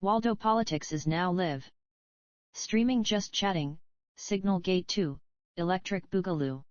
Waldo Politics is now live. Streaming Just Chatting, Signal Gate 2, Electric Boogaloo.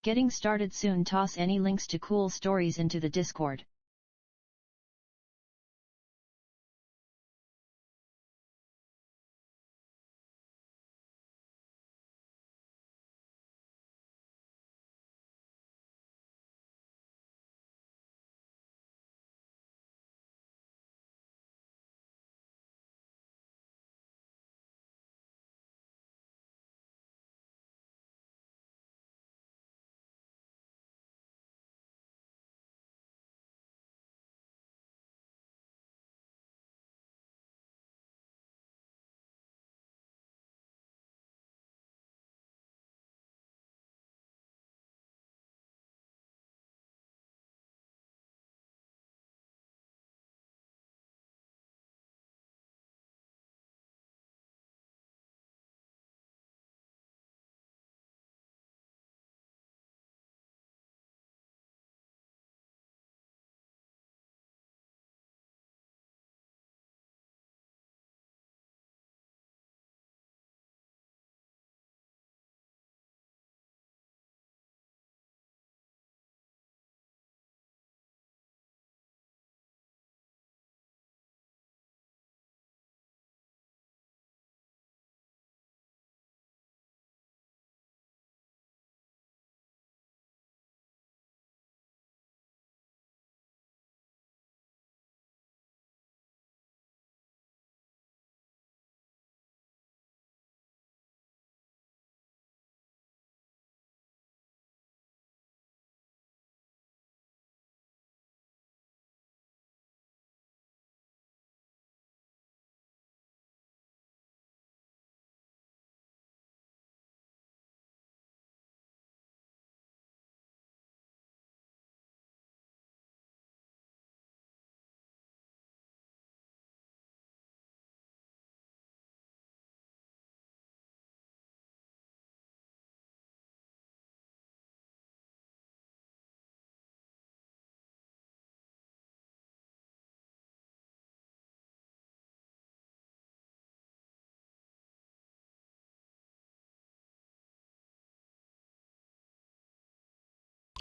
Getting started soon. Toss any links to cool stories into the Discord.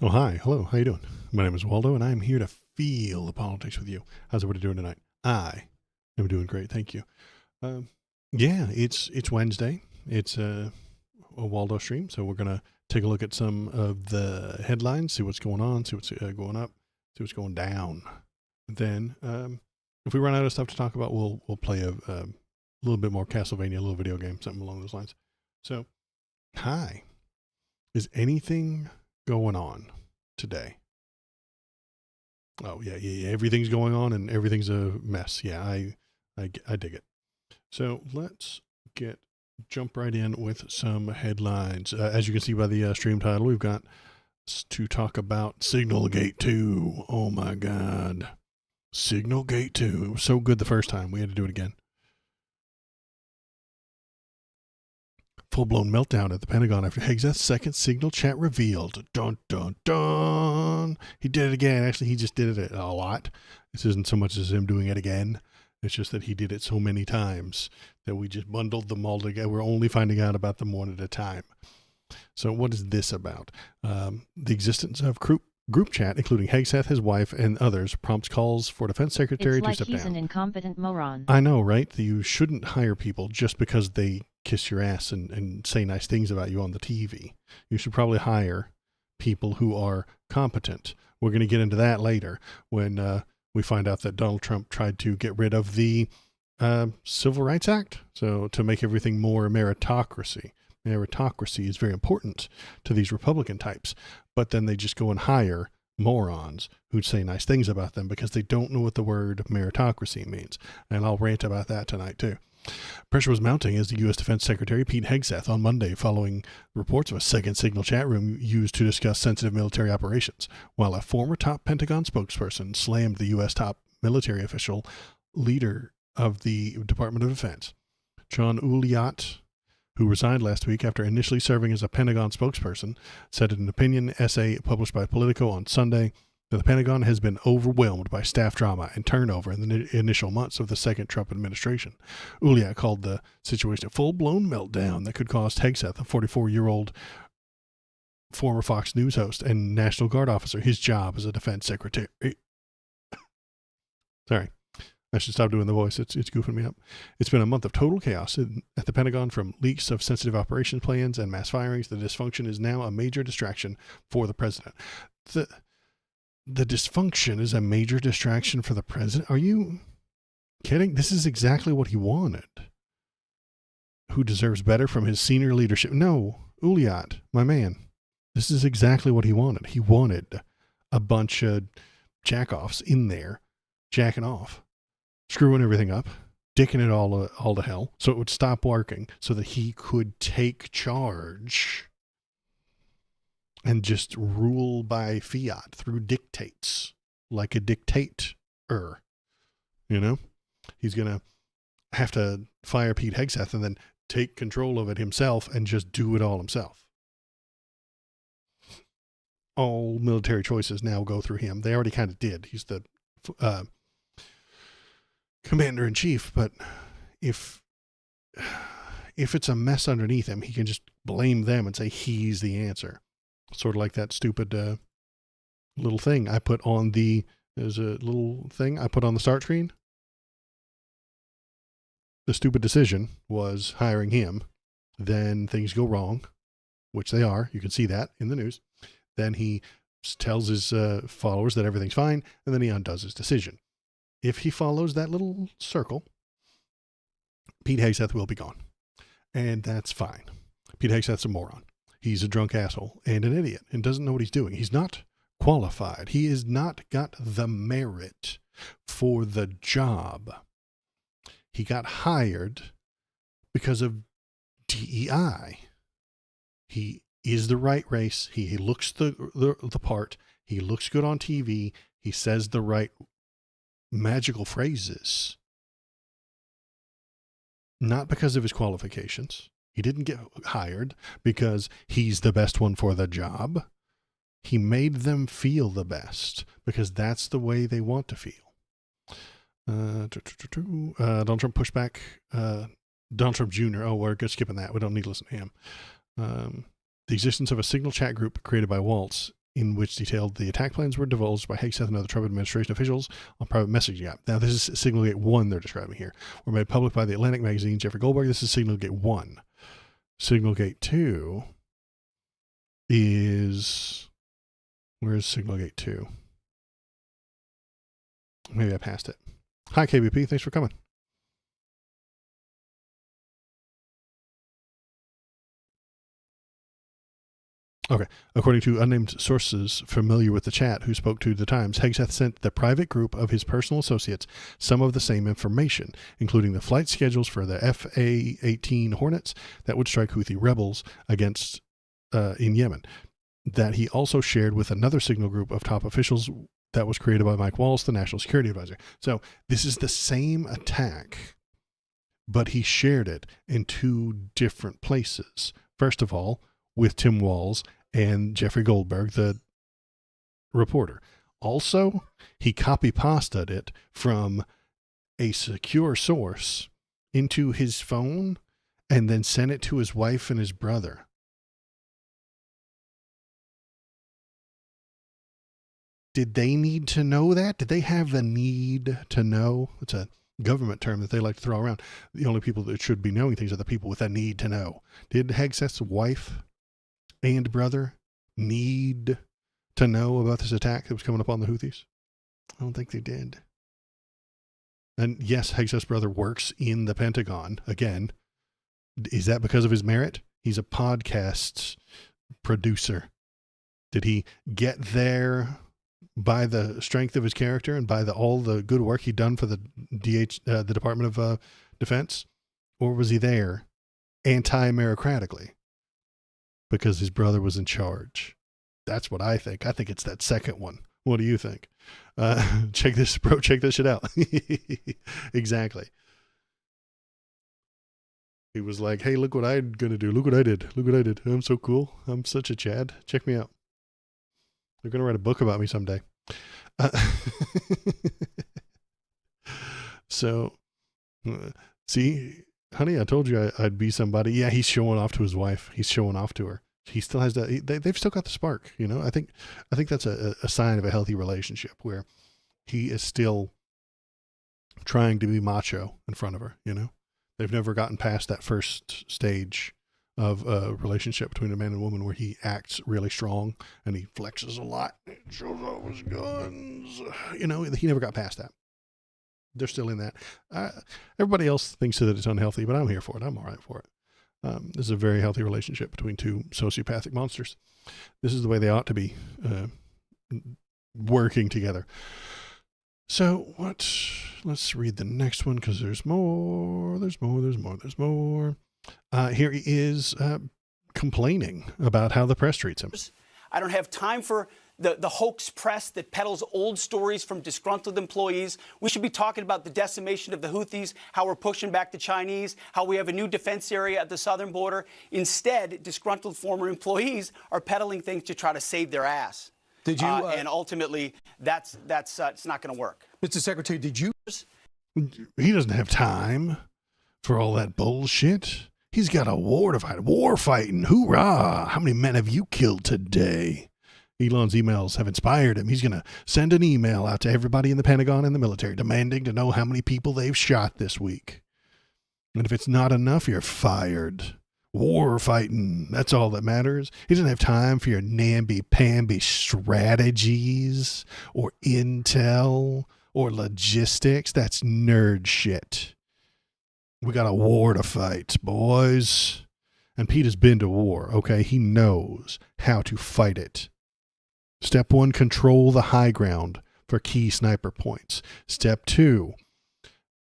Oh, hi. Hello. How you doing? My name is Waldo, and I'm here to feel the politics with you. How's everybody doing tonight? I am doing great. Thank you. Um, yeah, it's Wednesday. It's a Waldo stream, so we're going to take a look at some of the headlines, see what's going on, see what's going up, see what's going down. Then, if we run out of stuff to talk about, we'll play a little bit more Castlevania, a little video game, something along those lines. So, hi. Is anything going on today? Oh yeah. Everything's going on and everything's a mess. Yeah, I dig it. So let's jump right in with some headlines. As you can see by the stream title, we've got to talk about Signalgate 2. Oh my God, Signalgate 2. It was so good the first time. We had to do it again. Full-blown meltdown at the Pentagon after Hegseth's second signal chat revealed. Dun, dun, dun. He did it again. Actually, he just did it a lot. This isn't so much as him doing it again. It's just that he did it so many times that we just bundled them all together. We're only finding out about them one at a time. So what is this about? The existence of group chat, including Hegseth, his wife, and others, prompts calls for Defense Secretary to step down. It's like he's an incompetent moron. I know, right? You shouldn't hire people just because they kiss your ass and say nice things about you on the TV. You should probably hire people who are competent. We're going to get into that later when we find out that Donald Trump tried to get rid of the Civil Rights Act, so to make everything more meritocracy. Meritocracy is very important to these Republican types, but then they just go and hire morons who'd say nice things about them because they don't know what the word meritocracy means. And I'll rant about that tonight too. Pressure was mounting as the U.S. Defense Secretary Pete Hegseth on Monday following reports of a second signal chat room used to discuss sensitive military operations, while a former top Pentagon spokesperson slammed the U.S. top military official leader of the Department of Defense. John Uliat, who resigned last week after initially serving as a Pentagon spokesperson, said in an opinion essay published by Politico on Sunday that the Pentagon has been overwhelmed by staff drama and turnover in the initial months of the second Trump administration. Uliat called the situation a full-blown meltdown that could cost Hegseth, a 44-year-old former Fox News host and National Guard officer, his job as a defense secretary. Sorry, I should stop doing the voice. It's goofing me up. It's been a month of total chaos at the Pentagon, from leaks of sensitive operation plans and mass firings. The dysfunction is now a major distraction for the president. The dysfunction is a major distraction for the president? Are you kidding? This is exactly what he wanted. Who deserves better from his senior leadership? No, Uliat, my man. This is exactly what he wanted. He wanted a bunch of jackoffs in there, jacking off, screwing everything up, dicking it all to hell, so it would stop working, so that he could take charge and just rule by fiat through dictates, like a dictator. You know, he's gonna have to fire Pete Hegseth and then take control of it himself and just do it all himself. All military choices now go through him. They already kind of did. He's the commander in chief, but if it's a mess underneath him, he can just blame them and say he's the answer. Sort of like that stupid little thing I put on the, there's a little thing I put on the start screen. The stupid decision was hiring him. Then things go wrong, which they are. You can see that in the news. Then he tells his followers that everything's fine, and then he undoes his decision. If he follows that little circle, Pete Hegseth will be gone. And that's fine. Pete Hegseth's a moron. He's a drunk asshole and an idiot and doesn't know what he's doing. He's not qualified. He has not got the merit for the job. He got hired because of DEI. He is the right race. He looks the part. He looks good on TV. He says the right magical phrases. Not because of his qualifications. He didn't get hired because he's the best one for the job. He made them feel the best because that's the way they want to feel. Donald Trump pushed back. Donald Trump Jr. Oh, we're skipping that. We don't need to listen to him. The existence of a signal chat group created by Waltz, in which detailed the attack plans, were divulged by Hegseth and other Trump administration officials on private messaging app. Now, this is Signalgate 1 they're describing here. Were made public by the Atlantic magazine, Jeffrey Goldberg. This is Signalgate 1. Signalgate 2 is... Where is Signalgate 2? Maybe I passed it. Hi, KBP. Thanks for coming. Okay. According to unnamed sources familiar with the chat who spoke to The Times, Hegseth sent the private group of his personal associates some of the same information, including the flight schedules for the FA-18 Hornets that would strike Houthi rebels against in Yemen, that he also shared with another signal group of top officials that was created by Mike Waltz, the National Security Advisor. So this is the same attack, but he shared it in two different places. First of all, with Tim Walz and Jeffrey Goldberg, the reporter. Also, he copy-pasted it from a secure source into his phone and then sent it to his wife and his brother. Did they need to know that? Did they have the need to know? It's a government term that they like to throw around. The only people that should be knowing things are the people with a need to know. Did Hegseth's wife and brother need to know about this attack that was coming up on the Houthis? I don't think they did. And yes, Hegseth's brother works in the Pentagon. Again, is that because of his merit? He's a podcast producer. Did he get there by the strength of his character and by all the good work he'd done for the Department of Defense? Or was he there anti-meritocratically because his brother was in charge? That's what I think. I think it's that second one. What do you think? Check this shit out. Exactly. He was like, hey, look what I'm going to do. Look what I did. Look what I did. I'm so cool. I'm such a Chad. Check me out. They're going to write a book about me someday. So, see, honey, I told you I'd be somebody. Yeah, he's showing off to his wife. He's showing off to her. He still has that. They've still got the spark, you know. I think that's a sign of a healthy relationship where he is still trying to be macho in front of her, you know. They've never gotten past that first stage of a relationship between a man and woman where he acts really strong and he flexes a lot, shows off his guns. You know, he never got past that. They're still in that. Everybody else thinks that it's unhealthy, but I'm here for it. I'm all right for it. This is a very healthy relationship between two sociopathic monsters. This is the way they ought to be working together. So let's read the next one because there's more. Here he is complaining about how the press treats him. I don't have time for the hoax press that peddles old stories from disgruntled employees. We should be talking about the decimation of the Houthis, how we're pushing back the Chinese, how we have a new defense area at the southern border. Instead, disgruntled former employees are peddling things to try to save their ass. Did you? And ultimately, that's it's not going to work. Mr. Secretary, did you? He doesn't have time for all that bullshit. He's got a war to fight. War fighting. Hoorah! How many men have you killed today? Elon's emails have inspired him. He's going to send an email out to everybody in the Pentagon and the military demanding to know how many people they've shot this week. And if it's not enough, you're fired. War fighting. That's all that matters. He doesn't have time for your namby-pamby strategies or intel or logistics. That's nerd shit. We got a war to fight, boys. And Pete has been to war, okay? He knows how to fight it. Step 1, control the high ground for key sniper points. Step 2,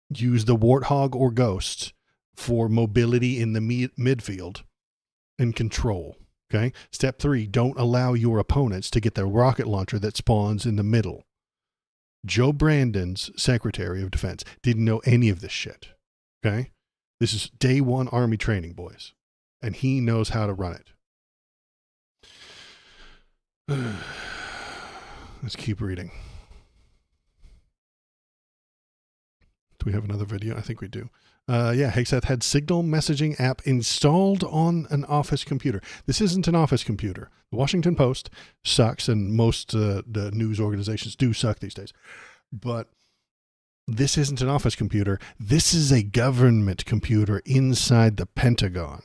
use the Warthog or Ghost for mobility in the midfield and control. Okay. Step 3, don't allow your opponents to get the rocket launcher that spawns in the middle. Joe Brandon's Secretary of Defense didn't know any of this shit. Okay. This is day 1 Army training, boys. And he knows how to run it. Let's keep reading. Do we have another video? I think we do. Yeah, Hegseth had Signal messaging app installed on an office computer. This isn't an office computer. The Washington Post sucks, and most the news organizations do suck these days. But this isn't an office computer. This is a government computer inside the Pentagon.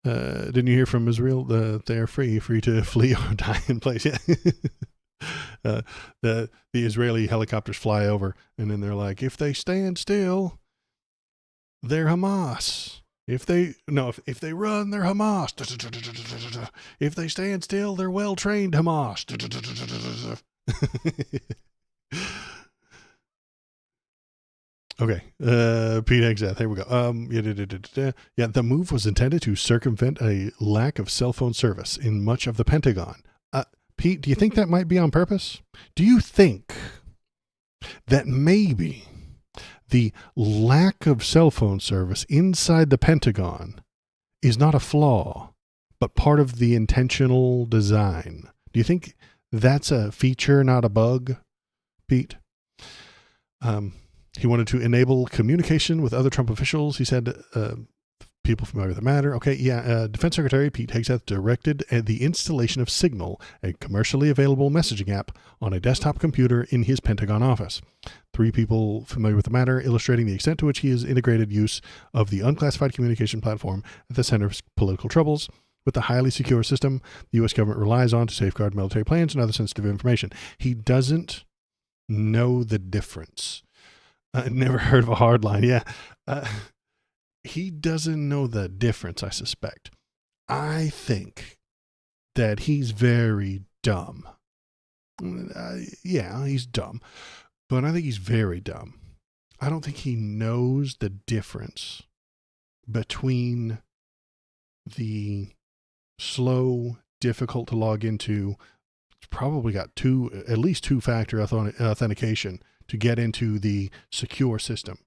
Didn't you hear from Israel that they are free to flee or die in place? Yeah. The Israeli helicopters fly over, and then they're like, if they stand still, they're Hamas. If they run, they're Hamas. If they stand still, they're well-trained Hamas. Okay, Pete Hegseth, here we go. Yeah, the move was intended to circumvent a lack of cell phone service in much of the Pentagon. Pete, do you think that might be on purpose? Do you think that maybe the lack of cell phone service inside the Pentagon is not a flaw, but part of the intentional design? Do you think that's a feature, not a bug, Pete? He wanted to enable communication with other Trump officials. He said, people familiar with the matter. Okay, yeah. Defense Secretary Pete Hegseth directed the installation of Signal, a commercially available messaging app, on a desktop computer in his Pentagon office. 3 people familiar with the matter, illustrating the extent to which he has integrated use of the unclassified communication platform at the center of political troubles with the highly secure system the U.S. government relies on to safeguard military plans and other sensitive information. He doesn't know the difference. Never heard of a hard line. Yeah. He doesn't know the difference, I suspect. I think that he's very dumb. Yeah, he's dumb. But I think he's very dumb. I don't think he knows the difference between the slow, difficult to log into, it's probably got at least two-factor authentication to get into the secure system,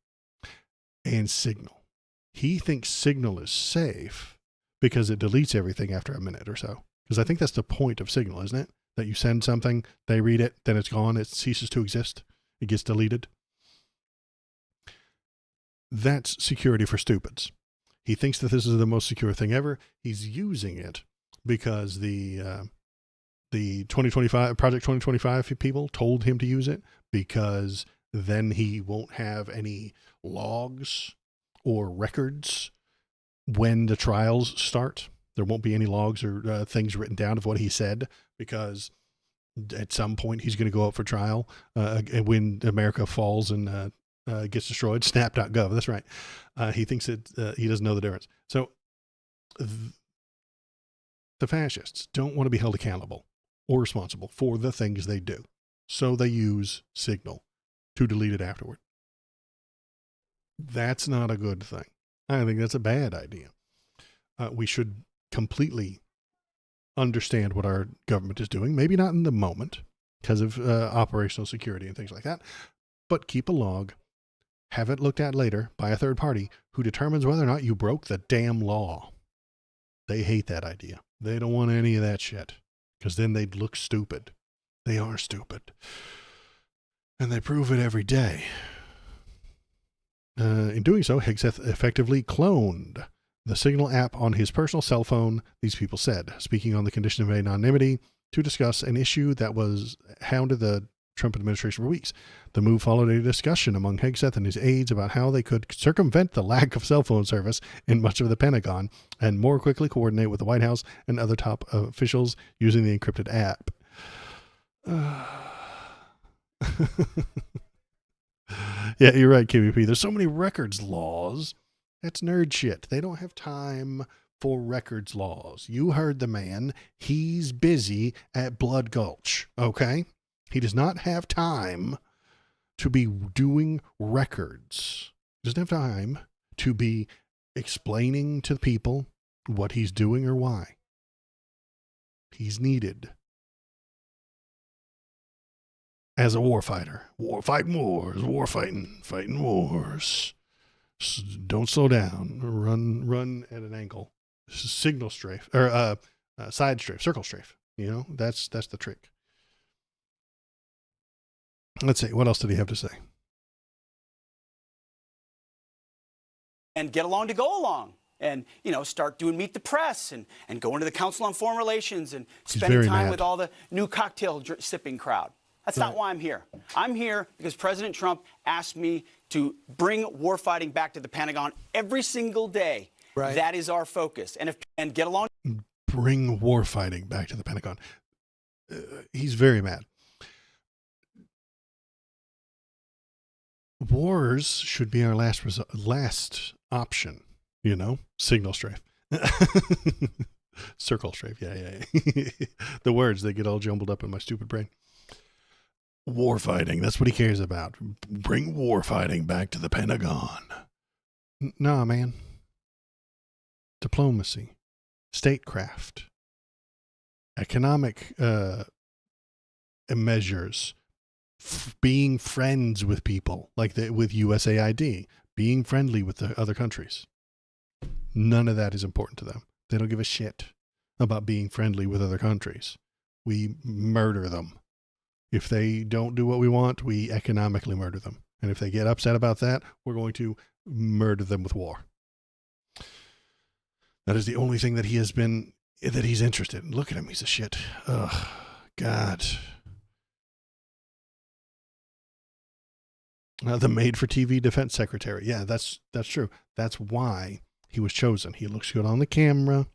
and Signal. He thinks Signal is safe because it deletes everything after a minute or so. Because I think that's the point of Signal, isn't it? That you send something, they read it, then it's gone, it ceases to exist, it gets deleted. That's security for stupids. He thinks that this is the most secure thing ever. He's using it because the 2025 Project 2025 people told him to use it, because then he won't have any logs or records when the trials start. There won't be any logs or things written down of what he said, because at some point he's going to go up for trial when America falls and gets destroyed. Snap.gov. That's right. He thinks that he doesn't know the difference. So the fascists don't want to be held accountable or responsible for the things they do. So they use Signal to delete it afterward. That's not a good thing. I think that's a bad idea. We should completely understand what our government is doing. Maybe not in the moment because of operational security and things like that, but keep a log, have it looked at later by a third party who determines whether or not you broke the damn law. They hate that idea. They don't want any of that shit, because then they'd look stupid. They are stupid. And they prove it every day. In doing so, Hegseth effectively cloned the Signal app on his personal cell phone, these people said, speaking on the condition of anonymity to discuss an issue that was hounded the Trump administration for weeks. The move followed a discussion among Hegseth and his aides about how they could circumvent the lack of cell phone service in much of the Pentagon and more quickly coordinate with the White House and other top officials using the encrypted app. Yeah, you're right, KVP. There's so many records laws. That's nerd shit. They don't have time for records laws. You heard the man. He's busy at Blood Gulch, okay? He does not have time to be doing records. He doesn't have time to be explaining to people what he's doing or why. He's needed as a warfighter. Fighting wars. Don't slow down. Run at an angle. Signal strafe or side strafe, circle strafe. You know, that's the trick. Let's see. What else did he have to say? And get along to go along. And, start doing Meet the Press and go into the Council on Foreign Relations and spending time with all the new cocktail sipping crowd. That's not why I'm here. I'm here because President Trump asked me to bring warfighting back to the Pentagon every single day. Right. That is our focus. And get along. Bring warfighting back to the Pentagon. He's very mad. Wars should be our last option. Signal strafe. Circle strafe. Yeah. The words, they get all jumbled up in my stupid brain. Warfighting. That's what he cares about. Bring warfighting back to the Pentagon. Nah, man. Diplomacy. Statecraft. Economic measures. Being friends with people. Like with USAID. Being friendly with the other countries. None of that is important to them. They don't give a shit about being friendly with other countries. We murder them. If they don't do what we want, we economically murder them. And if they get upset about that, we're going to murder them with war. That is the only thing that he's interested in. Look at him. He's a shit. Ugh, God. The made-for-TV defense secretary. Yeah, that's true. That's why he was chosen. He looks good on the camera.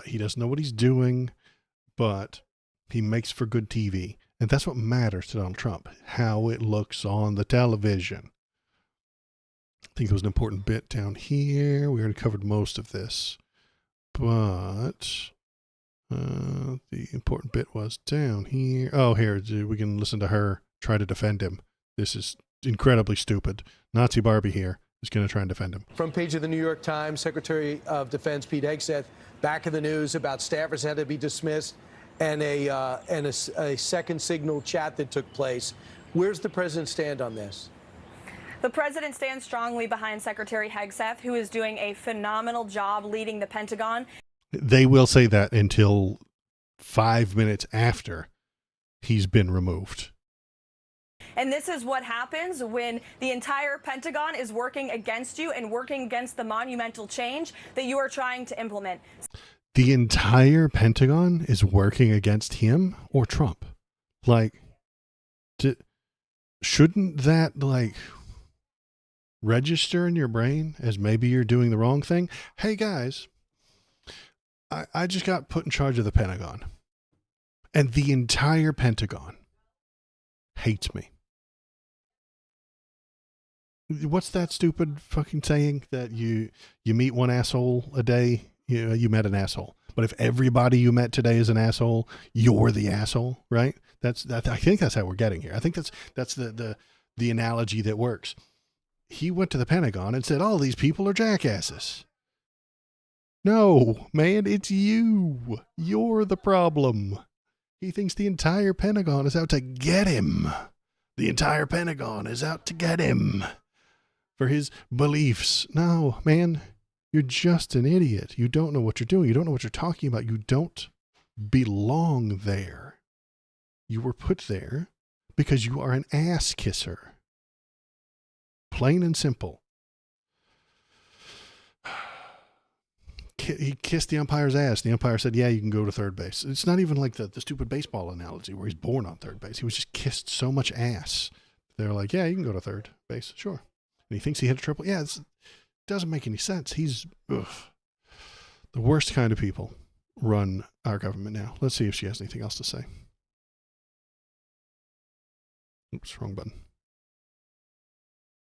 He doesn't know what he's doing, but he makes for good TV. And that's what matters to Donald Trump, how it looks on the television. I think there was an important bit down here. We already covered most of this. But the important bit was down here. Oh, here. We can listen to her try to defend him. This is incredibly stupid. Nazi Barbie here is going to try and defend him. Front page of the New York Times, Secretary of Defense Pete Hegseth back in the news about staffers had to be dismissed. And a second Signal chat that took place. Where's the president stand on this? The president stands strongly behind Secretary Hegseth, who is doing a phenomenal job leading the Pentagon. They will say that until 5 minutes after he's been removed. And this is what happens when the entire Pentagon is working against you and working against the monumental change that you are trying to implement. The entire Pentagon is working against him or Trump. Like, shouldn't that, like, register in your brain as maybe you're doing the wrong thing? Hey, guys, I just got put in charge of the Pentagon. And the entire Pentagon hates me. What's that stupid fucking saying that you meet one asshole a day? You met an asshole. But if everybody you met today is an asshole, you're the asshole, right? I think that's how we're getting here. I think that's the analogy that works. He went to the Pentagon and said, all these people are jackasses. No, man, it's you. You're the problem. He thinks the entire Pentagon is out to get him. The entire Pentagon is out to get him for his beliefs. No, man, you're just an idiot. You don't know what you're doing. You don't know what you're talking about. You don't belong there. You were put there because you are an ass kisser. Plain and simple. He kissed the umpire's ass. The umpire said, yeah, you can go to third base. It's not even like the stupid baseball analogy where he's born on third base. He was just kissed so much ass. They're like, yeah, you can go to third base. Sure. And he thinks he hit a triple. Yeah, it doesn't make any sense. He's the worst kind of people run our government now. Let's see if she has anything else to say. Oops, wrong button.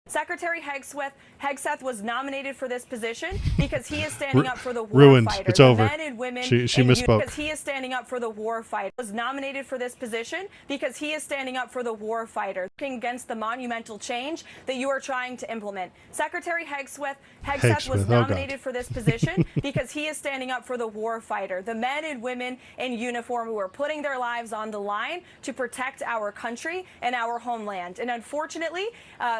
Secretary Hegseth was nominated for this position because he is standing up for the war ruined. fighters, It's over. men and women. She misspoke. Because he is standing up for the war fighter. Was nominated for this position because he is standing up for the war fighter, working against the monumental change that you are trying to implement. Secretary Hegseth was nominated for this position because he is standing up for the war fighter, the men and women in uniform who are putting their lives on the line to protect our country and our homeland. And unfortunately,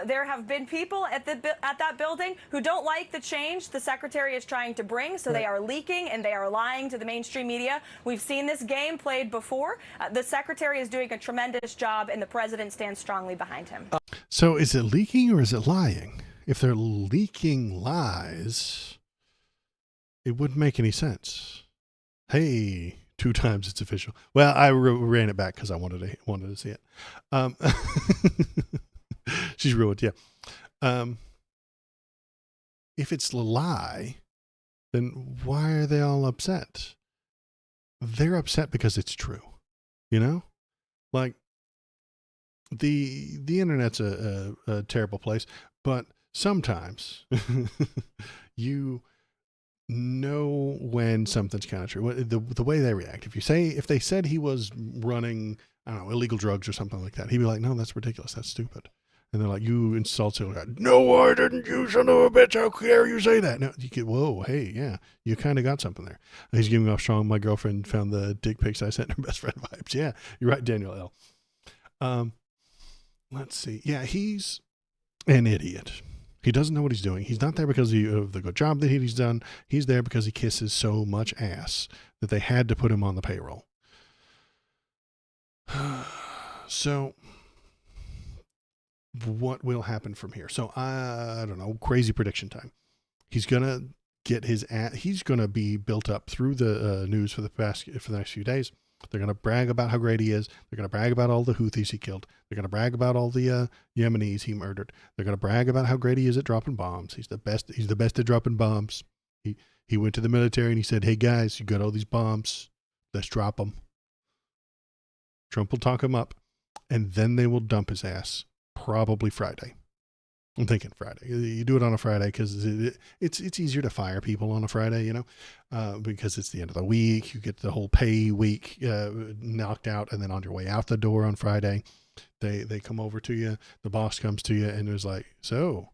there have been people at that building who don't like the change the secretary is trying to bring, so they are leaking and they are lying to the mainstream media. We've seen this game played before. The secretary is doing a tremendous job, and the president stands strongly behind him. So is it leaking or is it lying? If they're leaking lies, it wouldn't make any sense. Hey, 2 times it's official. Well, I ran it back because I wanted to see it. She's ruined, yeah. If it's a lie, then why are they all upset? They're upset because it's true, you know? Like, the internet's a terrible place, but sometimes you know when something's kind of true. The way they react. If they said he was running, I don't know, illegal drugs or something like that, he'd be like, no, that's ridiculous. That's stupid. And they're like, you insult Hillary. No, I didn't, you son of a bitch. How dare you say that? No, you get, whoa, hey, yeah, you kind of got something there. He's giving off strong. My girlfriend found the dick pics I sent her best friend vibes. Yeah, you're right, Daniel L. Let's see. Yeah, he's an idiot. He doesn't know what he's doing. He's not there because of the good job that he's done. He's there because he kisses so much ass that they had to put him on the payroll. So what will happen from here? So I don't know, crazy prediction time. He's going to get he's going to be built up through the news for the next few days. They're going to brag about how great he is. They're going to brag about all the Houthis he killed. They're going to brag about all the Yemenis he murdered. They're going to brag about how great he is at dropping bombs. He's the best at dropping bombs. He went to the military and he said, hey guys, you got all these bombs. Let's drop them. Trump will talk him up and then they will dump his ass. Probably Friday. I'm thinking Friday. You do it on a Friday because it's easier to fire people on a Friday, you know, because it's the end of the week. You get the whole pay week knocked out, and then on your way out the door on Friday, they come over to you. The boss comes to you and is like, "So,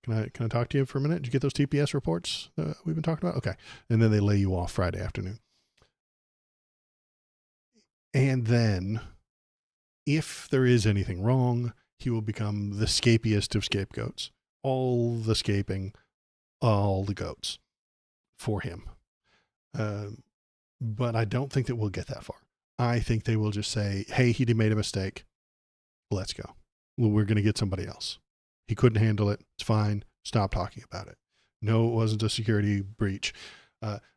can I talk to you for a minute? Did you get those TPS reports we've been talking about?" Okay, and then they lay you off Friday afternoon, and then if there is anything wrong, he will become the scapiest of scapegoats. All the scaping, all the goats for him. But I don't think that we'll get that far. I think they will just say, hey, he made a mistake. Let's go. well, we're going to get somebody else. He couldn't handle it. It's fine. Stop talking about it. No, it wasn't a security breach.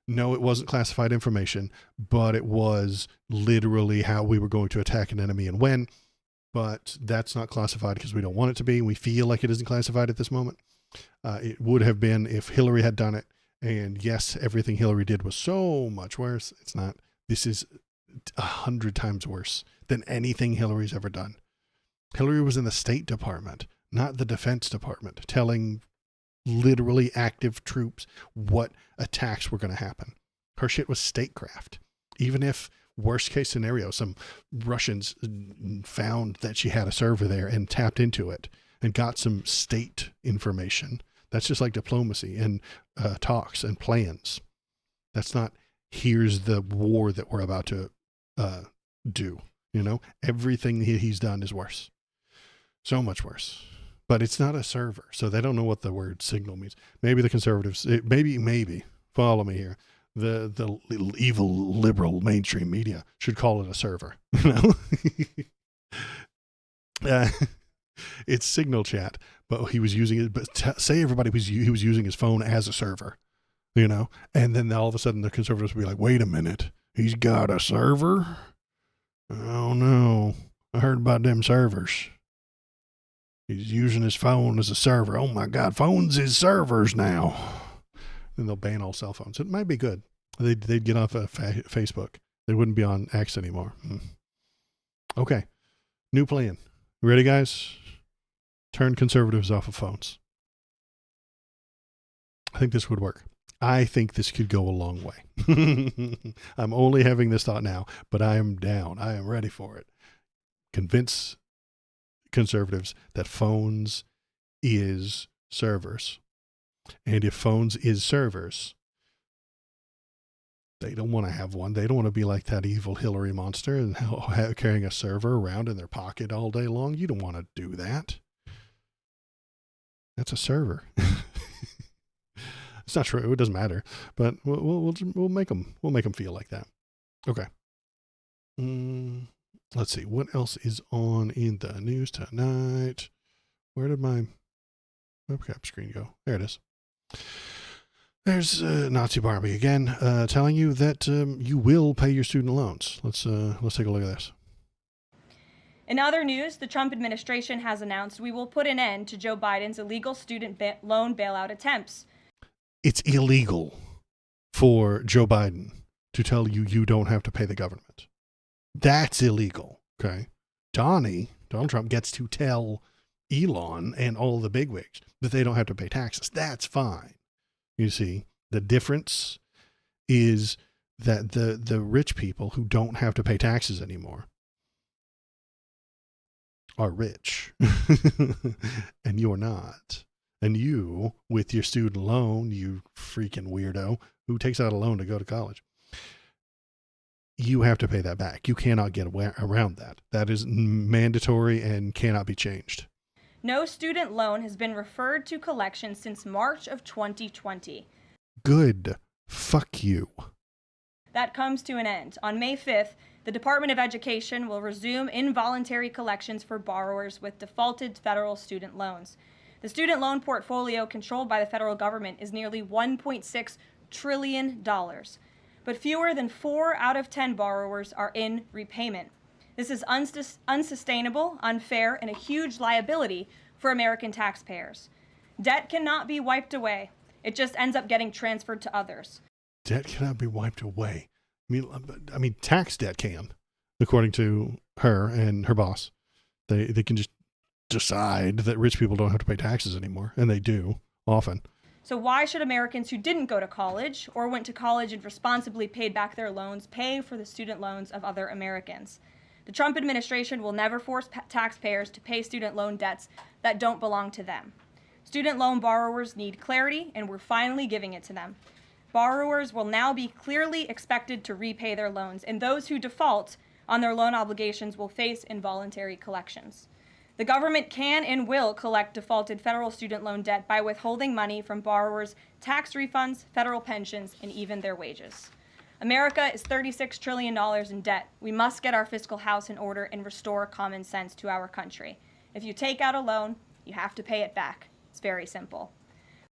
No, it wasn't classified information, but it was literally how we were going to attack an enemy and when. But that's not classified because we don't want it to be. We feel like it isn't classified at this moment. It would have been if Hillary had done it. And yes, everything Hillary did was so much worse. It's not. This is 100 times worse than anything Hillary's ever done. Hillary was in the State Department, not the Defense Department, telling literally active troops what attacks were going to happen. Her shit was statecraft. Even if, worst case scenario, some Russians found that she had a server there and tapped into it and got some state information, that's just like diplomacy and talks and plans. That's not, here's the war that we're about to do. You know, everything he's done is worse. So much worse. But it's not a server, so they don't know what the word signal means. Maybe the conservatives, maybe, follow me here. The evil liberal mainstream media should call it a server. You know, it's signal chat, but he was using it. But say everybody he was using his phone as a server, you know, and then all of a sudden the conservatives would be like, "Wait a minute, he's got a server? Oh no, I heard about them servers. He's using his phone as a server. Oh my God, phones is servers now." Then they'll ban all cell phones. It might be good. They'd get off of Facebook. They wouldn't be on X anymore. Okay, new plan. You ready, guys? Turn conservatives off of phones. I think this would work. I think this could go a long way. I'm only having this thought now, but I am down. I am ready for it. Convince conservatives that phones is servers. And if phones is servers, they don't want to have one. They don't want to be like that evil Hillary monster and carrying a server around in their pocket all day long. You don't want to do that. That's a server. It's not true. It doesn't matter. But we'll make them feel like that. Okay. Let's see. What else is on in the news tonight? Where did my webcam screen go? There it is. There's Nazi Barbie again, telling you that you will pay your student loans. Let's take a look at this. In other news, the Trump administration has announced we will put an end to Joe Biden's illegal student loan bailout attempts. It's illegal for Joe Biden to tell you you don't have to pay the government. That's illegal. Okay. Donald Trump gets to tell Elon and all the bigwigs that they don't have to pay taxes. That's fine. You see, the difference is that the rich people who don't have to pay taxes anymore are rich and you're not. And you, with your student loan, you freaking weirdo who takes out a loan to go to college, you have to pay that back. You cannot get around that. That is mandatory and cannot be changed. No student loan has been referred to collection since March of 2020. Good. Fuck you. That comes to an end. On May 5th, the Department of Education will resume involuntary collections for borrowers with defaulted federal student loans. The student loan portfolio controlled by the federal government is nearly $1.6 trillion, but fewer than 4 out of 10 borrowers are in repayment. This is unsustainable, unfair, and a huge liability for American taxpayers. Debt cannot be wiped away. It just ends up getting transferred to others. Debt cannot be wiped away. I mean, tax debt can, according to her and her boss. They can just decide that rich people don't have to pay taxes anymore, and they do, often. So why should Americans who didn't go to college or went to college and responsibly paid back their loans pay for the student loans of other Americans? The Trump administration will never force taxpayers to pay student loan debts that don't belong to them. Student loan borrowers need clarity, and we're finally giving it to them. Borrowers will now be clearly expected to repay their loans, and those who default on their loan obligations will face involuntary collections. The government can and will collect defaulted federal student loan debt by withholding money from borrowers' tax refunds, federal pensions, and even their wages. America is $36 trillion in debt. We must get our fiscal house in order and restore common sense to our country. If you take out a loan, you have to pay it back. It's very simple.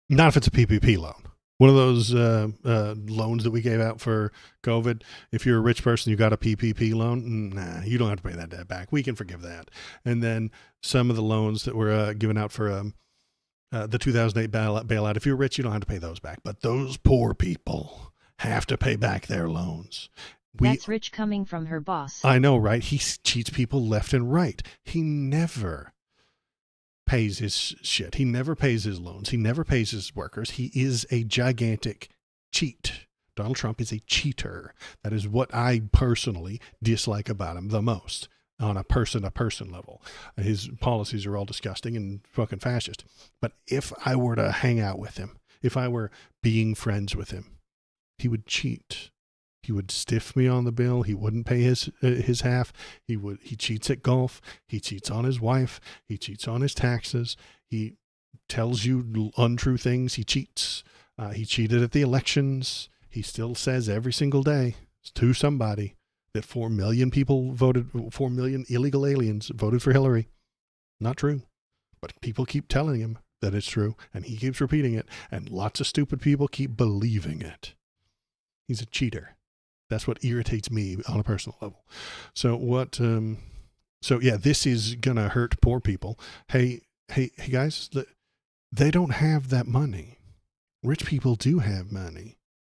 Not if it's a PPP loan. One of those loans that we gave out for COVID. If you're a rich person, you got a PPP loan, nah, you don't have to pay that debt back. We can forgive that. And then some of the loans that were given out for the 2008 bailout, if you're rich, you don't have to pay those back. But those poor people have to pay back their loans. That's rich coming from her boss. I know, right? He cheats people left and right. He never pays his shit. He never pays his loans. He never pays his workers. He is a gigantic cheat. Donald Trump is a cheater. That is what I personally dislike about him the most on a person-to-person level. His policies are all disgusting and fucking fascist. But if I were to hang out with him, if I were being friends with him, he would cheat. He would stiff me on the bill. He wouldn't pay his half. He cheats at golf. He cheats on his wife. He cheats on his taxes. He tells you untrue things. He cheats. He cheated at the elections. He still says every single day to somebody that 4 million people voted, 4 million illegal aliens voted for Hillary. Not true. But people keep telling him that it's true, and he keeps repeating it, and lots of stupid people keep believing it. He's a cheater. That's what irritates me on a personal level. So yeah, this is going to hurt poor people. Hey guys, they don't have that money. Rich people do have money.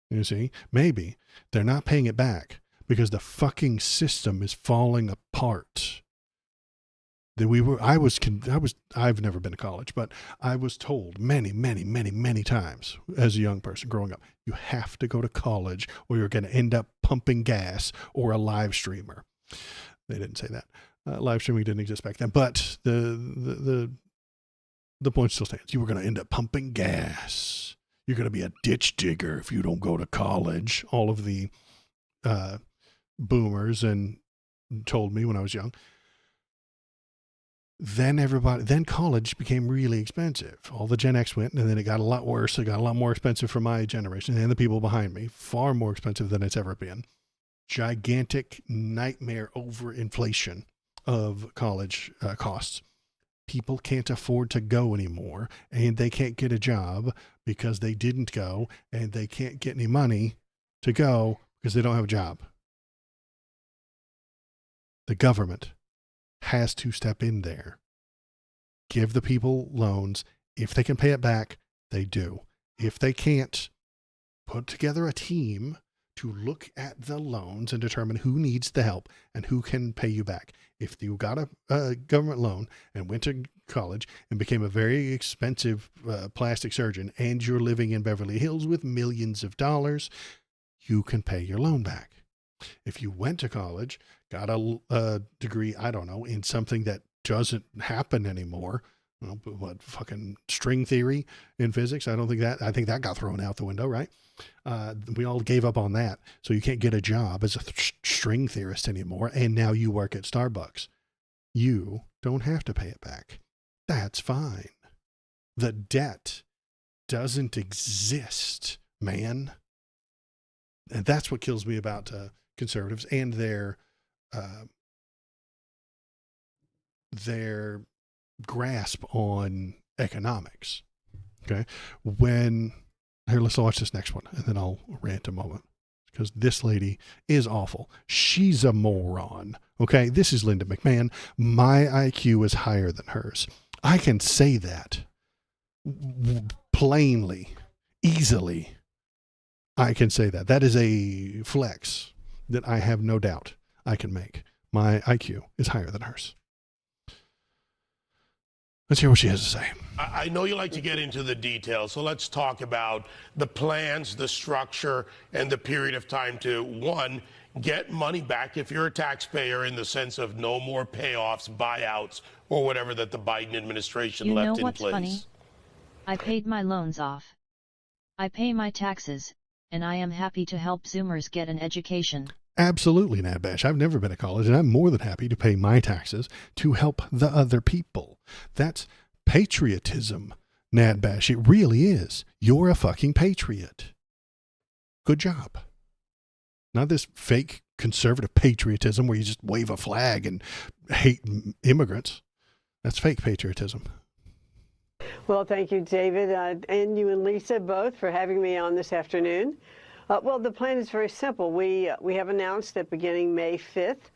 You see, maybe they're not paying it back because the fucking system is falling apart. I've never been to college, but I was told many times as a young person growing up, you have to go to college or you're going to end up pumping gas or a live streamer. They didn't say that. Live streaming didn't exist back then, but the point still stands. You were going to end up pumping gas. You're going to be a ditch digger if you don't go to college. All of the boomers and told me when I was young. Then college became really expensive. All the Gen X went, and then it got a lot worse. It got a lot more expensive for my generation and the people behind me. Far more expensive than it's ever been. Gigantic nightmare overinflation of college costs. People can't afford to go anymore, and they can't get a job because they didn't go, and they can't get any money to go because they don't have a job. The government has to step in there. Give the people loans. If they can pay it back, they do. If they can't, put together a team to look at the loans and determine who needs the help and who can pay you back. If you got a government loan and went to college and became a very expensive plastic surgeon and you're living in Beverly Hills with millions of dollars, you can pay your loan back. If you went to college, got a degree, I don't know, in something that doesn't happen anymore, what fucking string theory in physics? I think that got thrown out the window, right? We all gave up on that. So you can't get a job as a string theorist anymore. And now you work at Starbucks. You don't have to pay it back. That's fine. The debt doesn't exist, man. And that's what kills me about conservatives and their grasp on economics. Okay. Let's watch this next one and then I'll rant a moment because this lady is awful. She's a moron. Okay. This is Linda McMahon. My IQ is higher than hers. I can say that plainly, easily. I can say that. That is a flex that I have no doubt I can make. My IQ is higher than hers. Let's hear what she has to say. I know you like to get into the details, so let's talk about the plans, the structure, and the period of time to, one, get money back if you're a taxpayer in the sense of no more payoffs, buyouts, or whatever that the Biden administration left in place. You know what's funny? I paid my loans off. I pay my taxes, and I am happy to help Zoomers get an education. Absolutely, Nad Bash. I've never been to college, and I'm more than happy to pay my taxes to help the other people. That's patriotism, Nad Bash. It really is. You're a fucking patriot. Good job. Not this fake conservative patriotism where you just wave a flag and hate immigrants. That's fake patriotism. Well, thank you, David, and you and Lisa both for having me on this afternoon. Well, the plan is very simple. We have announced that beginning May 5th,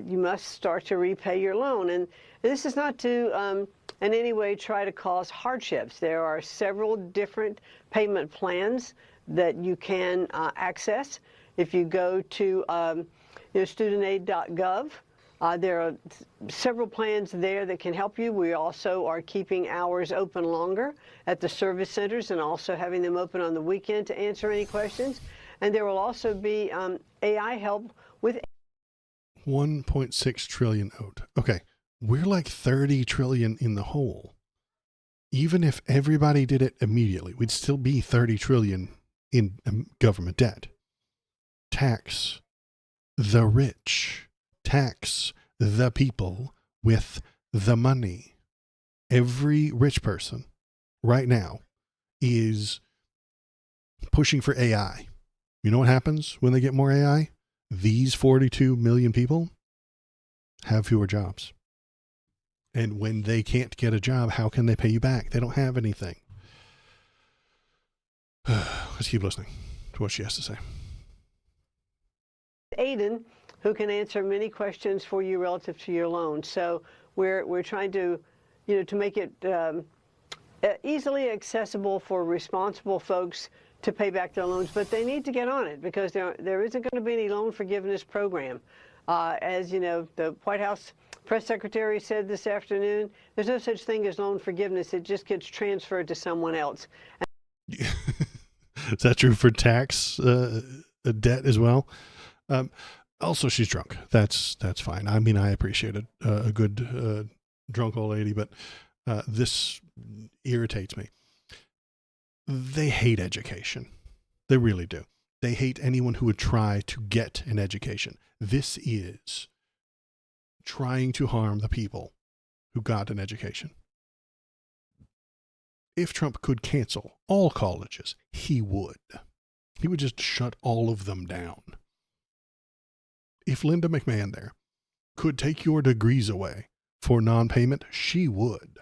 you must start to repay your loan. And this is not to in any way try to cause hardships. There are several different payment plans that you can access. If you go to studentaid.gov, there are several plans there that can help you. We also are keeping hours open longer at the service centers and also having them open on the weekend to answer any questions. And there will also be AI help with 1.6 trillion owed. Okay, we're like 30 trillion in the hole. Even if everybody did it immediately, we'd still be 30 trillion in government debt. Tax the rich. Tax the people with the money. Every rich person right now is pushing for AI. You know what happens when they get more AI? These 42 million people have fewer jobs. And when they can't get a job, how can they pay you back? They don't have anything. Let's keep listening to what she has to say. Aiden, who can answer many questions for you relative to your loan. So we're trying to, to make it easily accessible for responsible folks to pay back their loans, but they need to get on it because there isn't going to be any loan forgiveness program. As you know, the White House press secretary said this afternoon, there's no such thing as loan forgiveness. It just gets transferred to someone else. Is that true for tax debt as well? Also, she's drunk. That's fine. I mean, I appreciated a good drunk old lady, but this irritates me. They hate education. They really do. They hate anyone who would try to get an education. This is trying to harm the people who got an education. If Trump could cancel all colleges, he would. He would just shut all of them down. If Linda McMahon there could take your degrees away for non-payment, she would.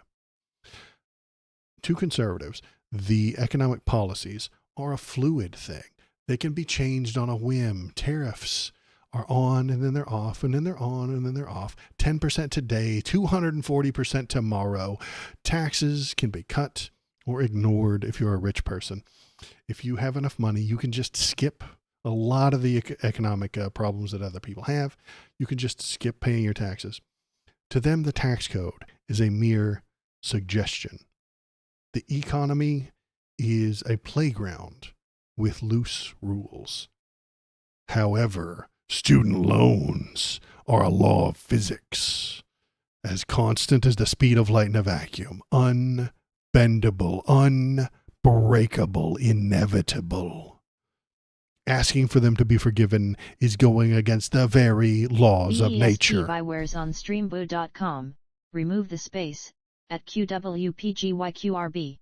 To conservatives, the economic policies are a fluid thing. They can be changed on a whim. Tariffs are on and then they're off and then they're on and then they're off. 10% today, 240% tomorrow. Taxes can be cut or ignored if you're a rich person. If you have enough money, you can just skip a lot of the economic problems that other people have. You can just skip paying your taxes. To them, the tax code is a mere suggestion. The economy is a playground with loose rules. However, student loans are a law of physics, as constant as the speed of light in a vacuum, unbendable, unbreakable, inevitable. Asking for them to be forgiven is going against the very laws of nature. Bywares on streamboo.com. Remove the space at QWPGYQRB.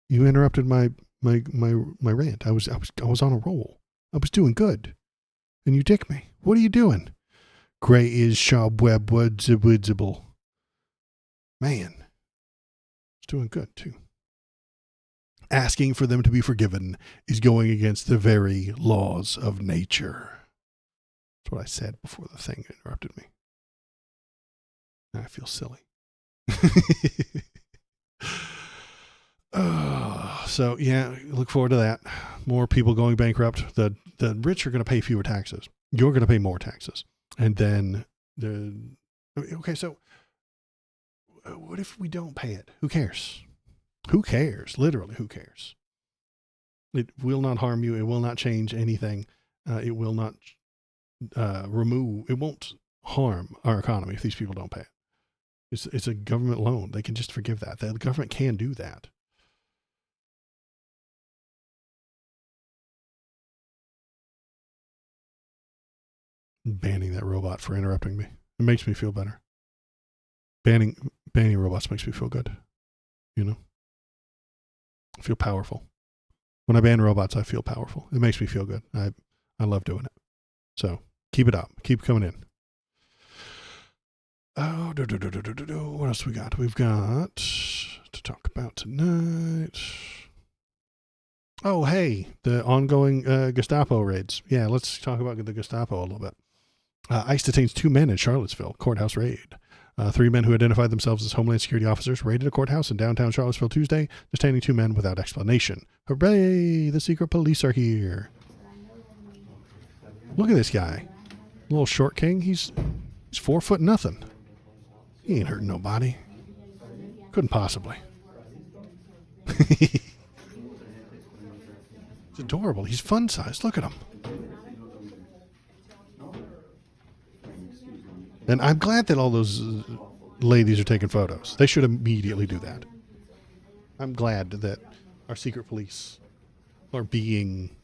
You interrupted my rant. I was on a roll. I was doing good. And you dick me. What are you doing? Gray is sharp-web-wood-zible. Man. It's doing good too. Asking for them to be forgiven is going against the very laws of nature. That's what I said before the thing interrupted me. Now I feel silly. So yeah, look forward to that. More people going bankrupt. The rich are going to pay fewer taxes. You're going to pay more taxes. And then okay, so what if we don't pay it? Who cares? Who cares? Literally, who cares? It will not harm you. It will not change anything. It will not it won't harm our economy if these people don't pay it. It's a government loan. They can just forgive that. The government can do that. Banning that robot for interrupting me. It makes me feel better. Banning robots makes me feel good. You know? I feel powerful. When I ban robots, I feel powerful. It makes me feel good. I love doing it. So keep it up. Keep coming in. Oh, what else we got? We've got to talk about tonight. Oh, hey, the ongoing Gestapo raids. Yeah, let's talk about the Gestapo a little bit. ICE detains 2 men in Charlottesville, courthouse raid. 3 men who identified themselves as Homeland Security officers raided a courthouse in downtown Charlottesville Tuesday, detaining 2 men without explanation. Hooray! The secret police are here. Look at this guy. Little short king. He's 4 foot nothing. He ain't hurting nobody. Couldn't possibly. It's adorable. He's fun sized. Look at him. And I'm glad that all those ladies are taking photos. They should immediately do that. I'm glad that our secret police are being...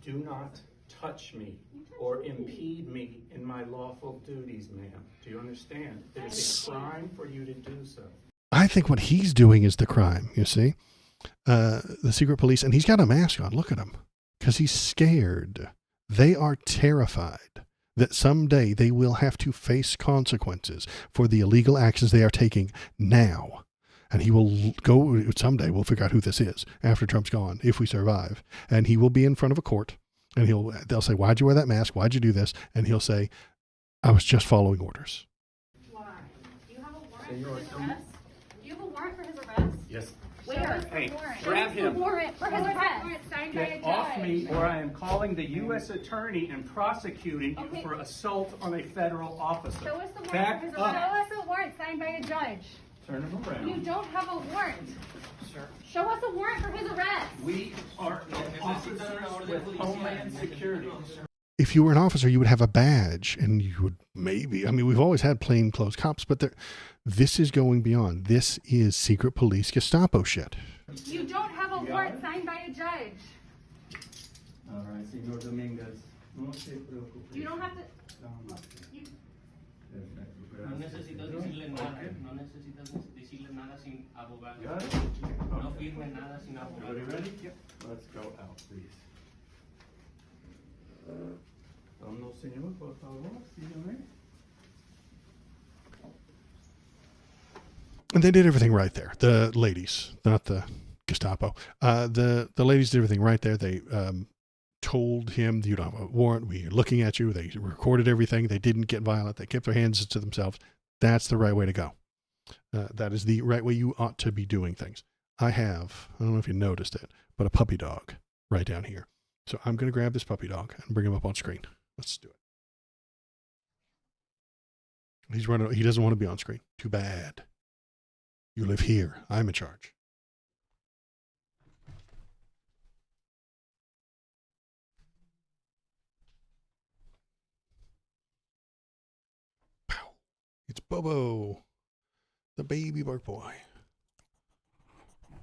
Do not touch me or impede me in my lawful duties, ma'am. Do you understand? It is a crime for you to do so. I think what he's doing is the crime, you see? The secret police, and he's got a mask on. Look at him. Because he's scared. They are terrified that someday they will have to face consequences for the illegal actions they are taking now. And he will go, someday we'll figure out who this is after Trump's gone, if we survive. And he will be in front of a court, and they'll say, why'd you wear that mask? Why'd you do this? And he'll say, I was just following orders. Why? Do you have a warrant for his arrest? Do you have a warrant for his arrest? Yes. Where? Hey, Warrant. grab him. Warrant for his arrest. Signed by a Get judge. off me, or I am calling the U.S. attorney and prosecuting you for assault on a federal officer. Show us the warrant Back for his up. arrest. Show us a warrant signed by a judge. Turn him around. You don't have a warrant. Sir. Show us a warrant for his arrest. We are officers with Homeland Security. If you were an officer, you would have a badge, and you would maybe, I mean, we've always had plainclothes cops, but this is going beyond. This is secret police Gestapo shit. You don't have a warrant signed by a judge. All right, Senor Dominguez. No se preocupe. You don't have to. No necesitas decirle nada, no necesitas decirle nada sin abogado. Got it? No firme nada sin abogado. Everybody ready? Yep. Let's go out, please. Vamos, señor, por favor. Sígueme. And they did everything right there. The ladies, not the Gestapo. The ladies did everything right there. They told him, you don't have a warrant. We're looking at you. They recorded everything. They didn't get violent. They kept their hands to themselves. That's the right way to go. That is the right way you ought to be doing things. I don't know if you noticed it, but a puppy dog right down here. So I'm going to grab this puppy dog and bring him up on screen. Let's do it. He's running. He doesn't want to be on screen. Too bad. You live here. I'm in charge. Pow. It's Bobo, the baby bark boy.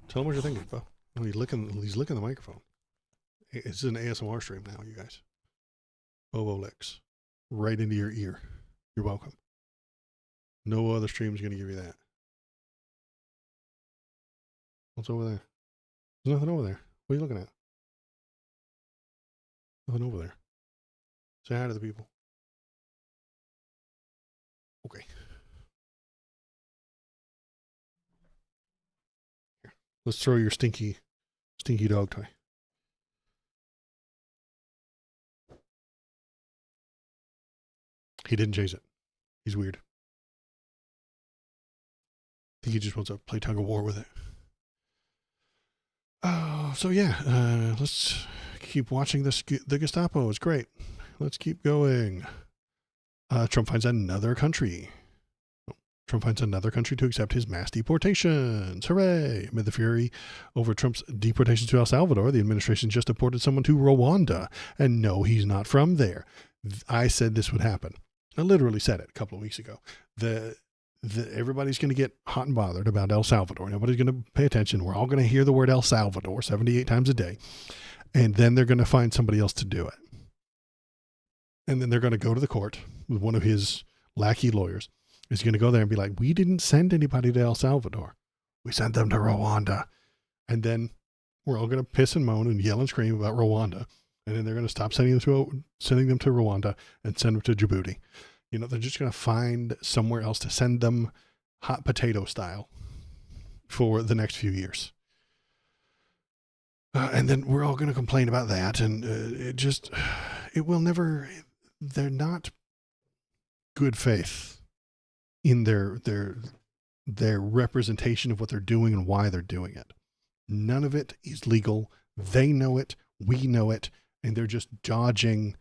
Tell him what you're thinking, Bo. Oh, he's licking the microphone. It's an ASMR stream now, you guys. Bobo licks. Right into your ear. You're welcome. No other stream's going to give you that. What's over there? There's nothing over there. What are you looking at? Nothing over there. Say hi to the people. Okay. Here. Let's throw your stinky dog toy. He didn't chase it. He's weird. I think he just wants to play tug of war with it. Oh, so yeah, let's keep watching this. The Gestapo is great. Let's keep going. Trump finds another country. Trump finds another country to accept his mass deportations. Hooray! Amid the fury over Trump's deportations to El Salvador, the administration just deported someone to Rwanda. And no, he's not from there. I said this would happen. I literally said it a couple of weeks ago. Everybody's going to get hot and bothered about El Salvador. Nobody's going to pay attention. We're all going to hear the word El Salvador 78 times a day. And then they're going to find somebody else to do it. And then they're going to go to the court with one of his lackey lawyers. He's going to go there and be like, we didn't send anybody to El Salvador. We sent them to Rwanda. And then we're all going to piss and moan and yell and scream about Rwanda. And then they're going to stop sending them to Rwanda and send them to Djibouti. You know, they're just going to find somewhere else to send them hot potato style for the next few years. And then we're all going to complain about that. And it will never, they're not good faith in their representation of what they're doing and why they're doing it. None of it is legal. They know it. We know it. And they're just dodging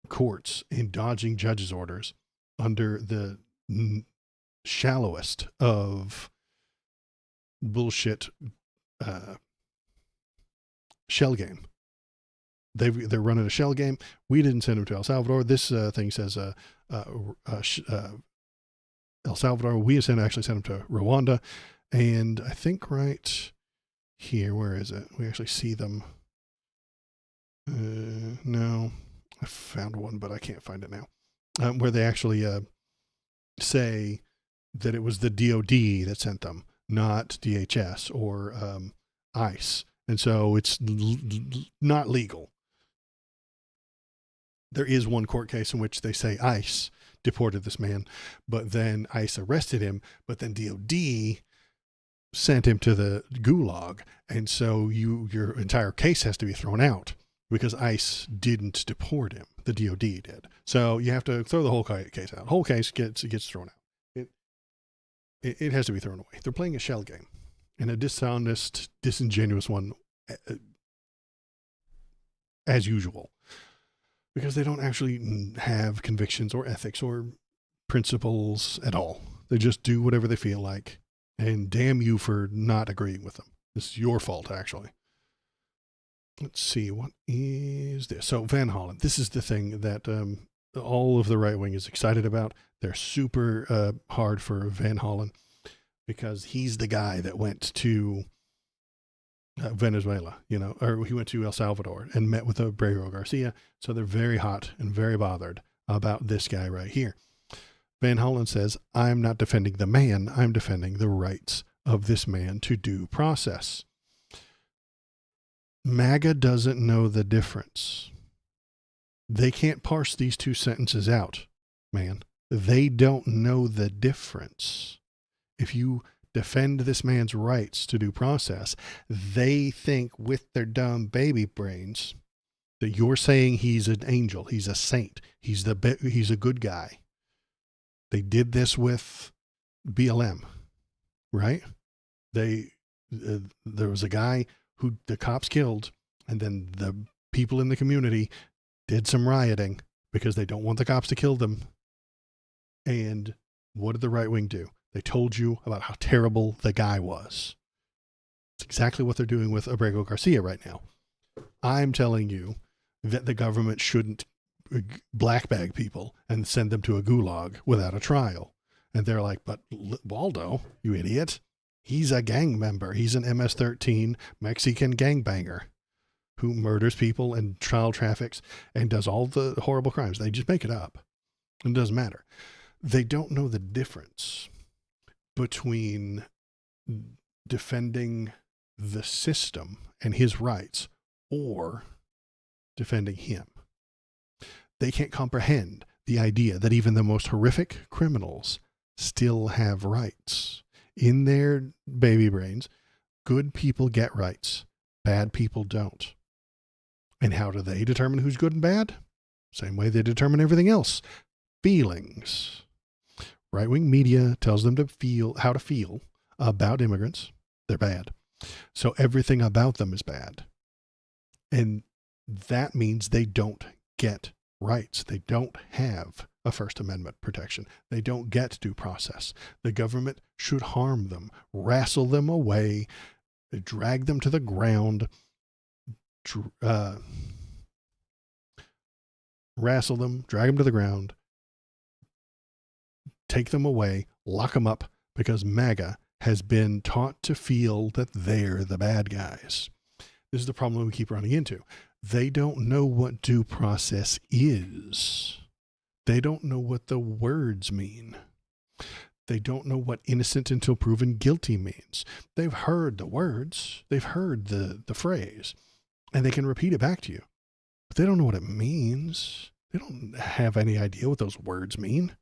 courts and dodging judges' orders under the shallowest of bullshit shell game. They're running a shell game. We didn't send them to El Salvador. This thing says El Salvador. We actually sent them to Rwanda. And I think right here, where is it? We actually see them. No, I found one, but I can't find it now. Where they actually say that it was the DOD that sent them, not DHS or ICE. And so it's not legal. There is one court case in which they say ICE deported this man, but then ICE arrested him, but then DOD sent him to the gulag. And so your entire case has to be thrown out because ICE didn't deport him. The DOD did. So you have to throw the whole case out. The whole case gets thrown out. It has to be thrown away. They're playing a shell game, and a dishonest, disingenuous one, as usual, because they don't actually have convictions or ethics or principles at all. They just do whatever they feel like, and damn you for not agreeing with them. This is your fault, actually. Let's see, what is this? So Van Hollen, this is the thing that all of the right wing is excited about. They're super hard for Van Hollen because he's the guy that went to Venezuela, you know, or he went to El Salvador and met with Abrego Garcia. So they're very hot and very bothered about this guy right here. Van Hollen says, I'm not defending the man. I'm defending the rights of this man to due process. MAGA doesn't know the difference. They can't parse these two sentences out, man. They don't know the difference. If you defend this man's rights to due process, they think with their dumb baby brains that you're saying he's an angel, he's a saint, he's a good guy. They did this with BLM, right? There was a guy who the cops killed, and then the people in the community did some rioting because they don't want the cops to kill them. And what did the right wing do? They told you about how terrible the guy was. It's exactly what they're doing with Abrego Garcia right now. I'm telling you that the government shouldn't black bag people and send them to a gulag without a trial. And they're like, but Waldo, you idiot. He's a gang member. He's an MS-13 Mexican gangbanger who murders people and child traffics and does all the horrible crimes. They just make it up. It doesn't matter. They don't know the difference between defending the system and his rights or defending him. They can't comprehend the idea that even the most horrific criminals still have rights. In their baby brains, good people get rights, bad people don't. And how do they determine who's good and bad? Same way they determine everything else. Feelings. Right-wing media tells them how to feel about immigrants. They're bad. So everything about them is bad. And that means they don't get rights. They don't have a First Amendment protection. They don't get due process. The government should harm them, wrestle them away, drag them to the ground, wrestle them, drag them to the ground, take them away, lock them up, because MAGA has been taught to feel that they're the bad guys. This is the problem we keep running into. They don't know what due process is. They don't know what the words mean. They don't know what innocent until proven guilty means. They've heard the words. They've heard the phrase, and they can repeat it back to you. But they don't know what it means. They don't have any idea what those words mean.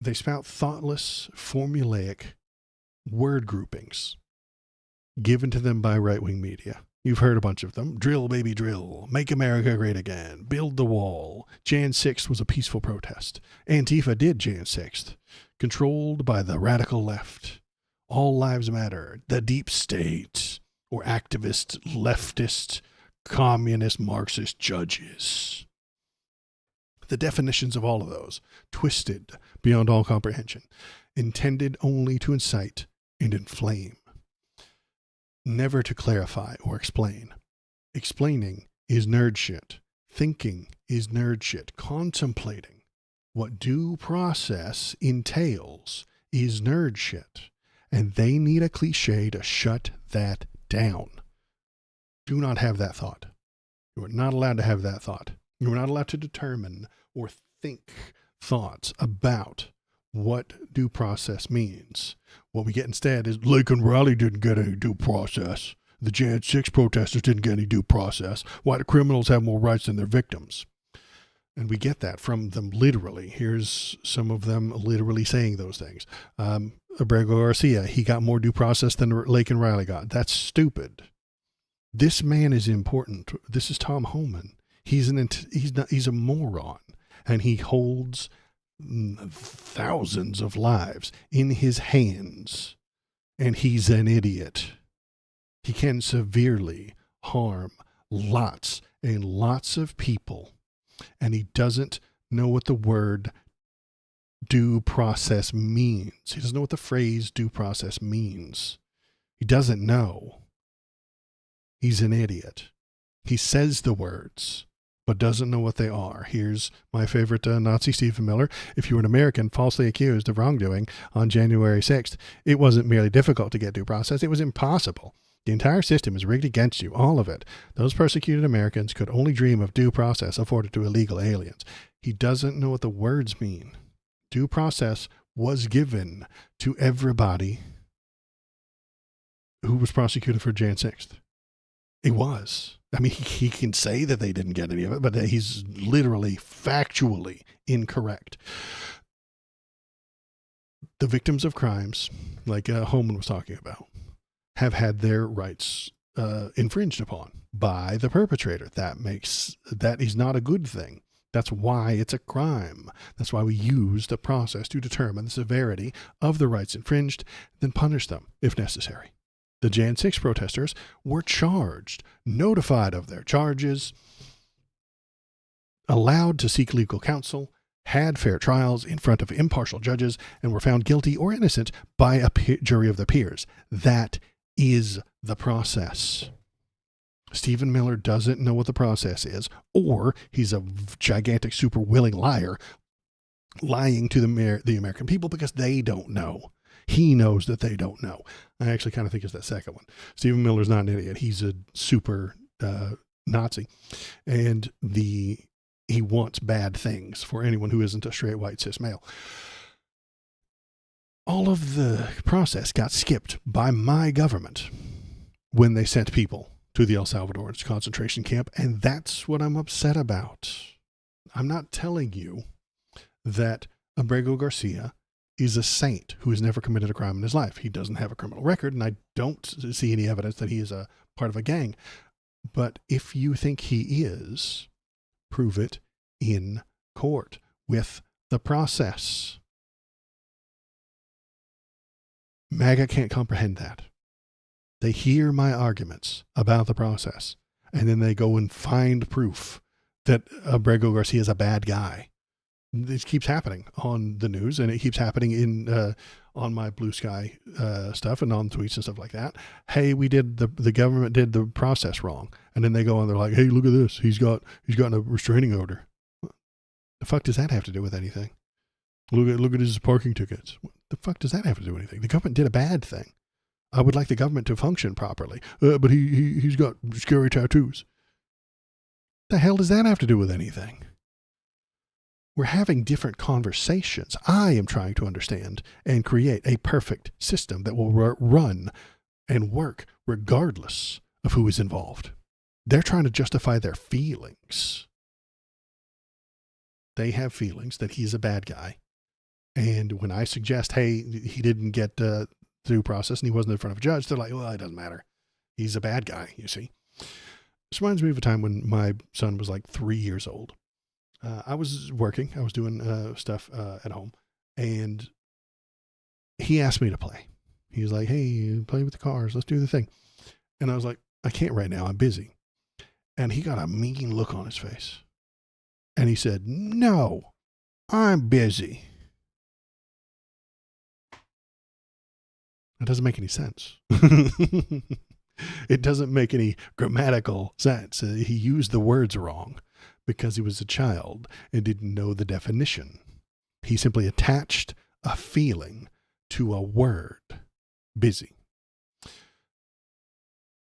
They spout thoughtless, formulaic word groupings given to them by right-wing media. You've heard a bunch of them. Drill, baby, drill. Make America great again. Build the wall. Jan 6th was a peaceful protest. Antifa did Jan 6th. Controlled by the radical left. All lives matter. The deep state. Or activist, leftist, communist, Marxist judges. The definitions of all of those, twisted beyond all comprehension, intended only to incite and inflame. Never to clarify or explain. Explaining is nerd shit. Thinking is nerd shit. Contemplating what due process entails is nerd shit. And they need a cliche to shut that down. Do not have that thought. You are not allowed to have that thought. You are not allowed to determine or think thoughts about what due process means. What we get instead is Lincoln Riley didn't get any due process. The Jan 6 protesters didn't get any due process. Why do criminals have more rights than their victims? And we get that from them literally. Here's some of them literally saying those things. Abrego Garcia, he got more due process than Lincoln Riley got. That's stupid. This man is important. This is Tom Homan. He's a moron, and he holds thousands of lives in his hands, and he's an idiot. He can severely harm lots and lots of people, and he doesn't know what the word due process means. He doesn't know what the phrase due process means. He doesn't know. He's an idiot. He says the words, but doesn't know what they are. Here's my favorite Nazi Stephen Miller. If you were an American falsely accused of wrongdoing on January 6th, it wasn't merely difficult to get due process, it was impossible. The entire system is rigged against you, all of it. Those persecuted Americans could only dream of due process afforded to illegal aliens. He doesn't know what the words mean. Due process was given to everybody who was prosecuted for Jan 6th. It was. I mean, he can say that they didn't get any of it, but he's literally, factually incorrect. The victims of crimes, like Holman was talking about, have had their rights infringed upon by the perpetrator. That is not a good thing. That's why it's a crime. That's why we use the process to determine the severity of the rights infringed, then punish them if necessary. The Jan 6 protesters were charged, notified of their charges, allowed to seek legal counsel, had fair trials in front of impartial judges, and were found guilty or innocent by a jury of their peers. That is the process. Stephen Miller doesn't know what the process is, or he's a gigantic, super willing liar, lying to the American people because they don't know. He knows that they don't know. I actually kind of think it's that second one. Stephen Miller's not an idiot. He's a super Nazi, and he wants bad things for anyone who isn't a straight white cis male. All of the process got skipped by my government when they sent people to the El Salvador concentration camp, and that's what I'm upset about. I'm not telling you that Abrego Garcia is a saint who has never committed a crime in his life. He doesn't have a criminal record, and I don't see any evidence that he is a part of a gang. But if you think he is, prove it in court with the process. MAGA can't comprehend that. They hear my arguments about the process, and then they go and find proof that Abrego Garcia is a bad guy. This keeps happening on the news, and it keeps happening in on my Blue Sky stuff and on tweets and stuff like that. Hey, the government did the process wrong, and then they go on. They're like, hey, look at this. He's gotten a restraining order. What the fuck does that have to do with anything? Look at his parking tickets. What the fuck does that have to do with anything? The government did a bad thing. I would like the government to function properly, but he's got scary tattoos. The hell does that have to do with anything? We're having different conversations. I am trying to understand and create a perfect system that will run and work regardless of who is involved. They're trying to justify their feelings. they have feelings that he's a bad guy. And when I suggest, hey, he didn't get due process and he wasn't in front of a judge, they're like, well, it doesn't matter. He's a bad guy, you see. This reminds me of a time when my son was like 3 years old. I was working. I was doing stuff at home. And he asked me to play. He was like, hey, play with the cars. Let's do the thing. And I was like, I can't right now. I'm busy. And he got a mean look on his face. And he said, no, I'm busy. That doesn't make any sense. It doesn't make any grammatical sense. He used the words wrong because he was a child and didn't know the definition. He simply attached a feeling to a word, busy.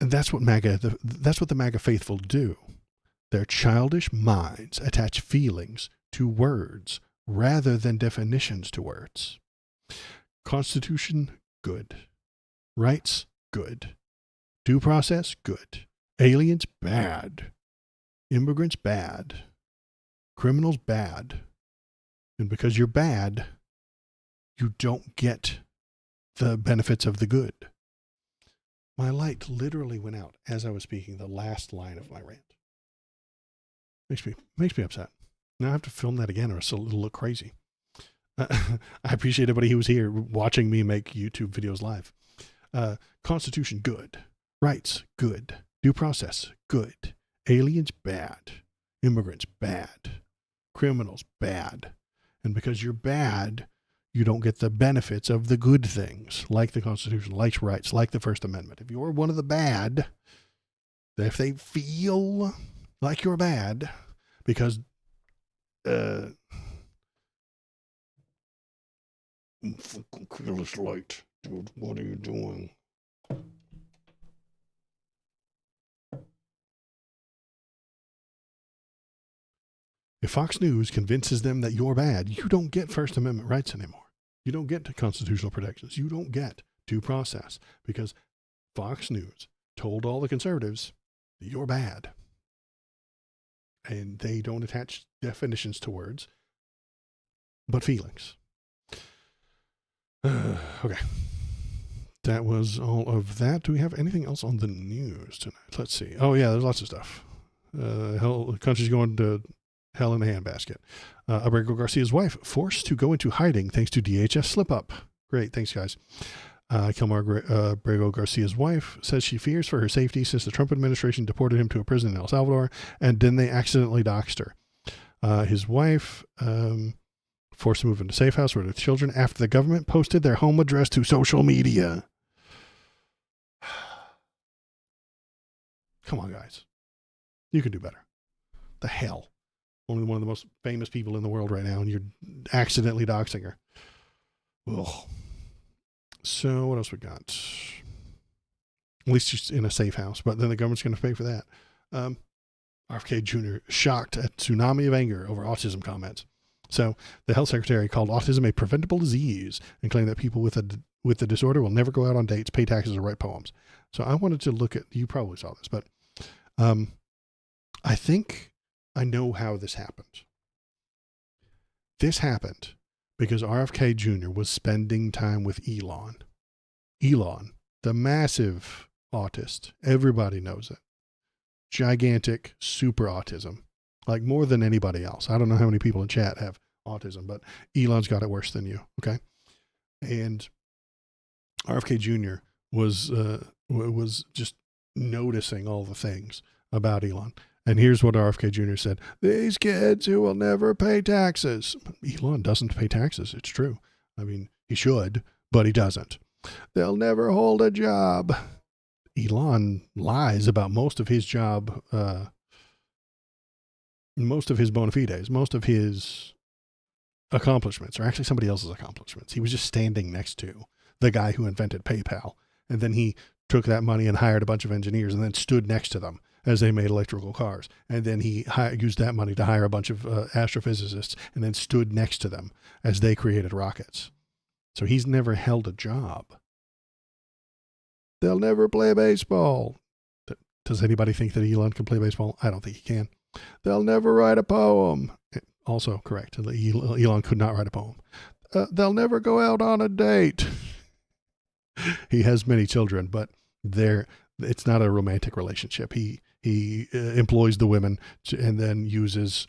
And that's what the MAGA faithful do. Their childish minds attach feelings to words rather than definitions to words. Constitution, good. Rights, good. Due process, good. Aliens, bad. Immigrants, bad. Criminals, bad. And because you're bad, you don't get the benefits of the good. My light literally went out as I was speaking the last line of my rant. Makes me upset. Now I have to film that again or it'll look crazy. I appreciate everybody who was here watching me make YouTube videos live. Constitution, good. Rights, good. Due process, good. Aliens, bad. Immigrants, bad. Criminals, bad. And because you're bad, you don't get the benefits of the good things, like the Constitution, like rights, like the First Amendment. If you're one of the bad, if they feel like you're bad, because kill this light, dude. What are you doing? If Fox News convinces them that you're bad, you don't get First Amendment rights anymore. You don't get constitutional protections. You don't get due process because Fox News told all the conservatives that you're bad. And they don't attach definitions to words, but feelings. Okay. That was all of that. Do we have anything else on the news tonight? Let's see. Oh, yeah, there's lots of stuff. The country's going to hell in a handbasket. Abrego Garcia's wife forced to go into hiding thanks to DHS slip-up. Great, thanks, guys. Abrego Garcia's wife says she fears for her safety since the Trump administration deported him to a prison in El Salvador, and then they accidentally doxed her. His wife forced to move into a safe house with her children after the government posted their home address to social media. Come on, guys. You can do better. The hell? Only one of the most famous people in the world right now, and you're accidentally doxing her. Ugh. So what else we got? At least she's in a safe house, but then the government's going to pay for that. RFK Jr. shocked at tsunami of anger over autism comments. So the health secretary called autism a preventable disease and claimed that people with the disorder will never go out on dates, pay taxes, or write poems. So I wanted to look at, you probably saw this, but I think I know how this happened. This happened because RFK Jr. was spending time with Elon. Elon, the massive autist. Everybody knows it. Gigantic, super autism. Like more than anybody else. I don't know how many people in chat have autism, but Elon's got it worse than you. Okay. And RFK Jr. was just noticing all the things about Elon. And here's what RFK Jr. said. These kids who will never pay taxes. Elon doesn't pay taxes. It's true. I mean, he should, but he doesn't. They'll never hold a job. Elon lies about most of his job, most of his bona fides, most of his accomplishments are actually somebody else's accomplishments. He was just standing next to the guy who invented PayPal. And then he took that money and hired a bunch of engineers and then stood next to them as they made electrical cars. And then he used that money to hire a bunch of astrophysicists and then stood next to them as they created rockets. So he's never held a job. They'll never play baseball. Does anybody think that Elon can play baseball? I don't think he can. They'll never write a poem. also correct. Elon could not write a poem. They'll never go out on a date. He has many children, but it's not a romantic relationship. He employs the women and then uses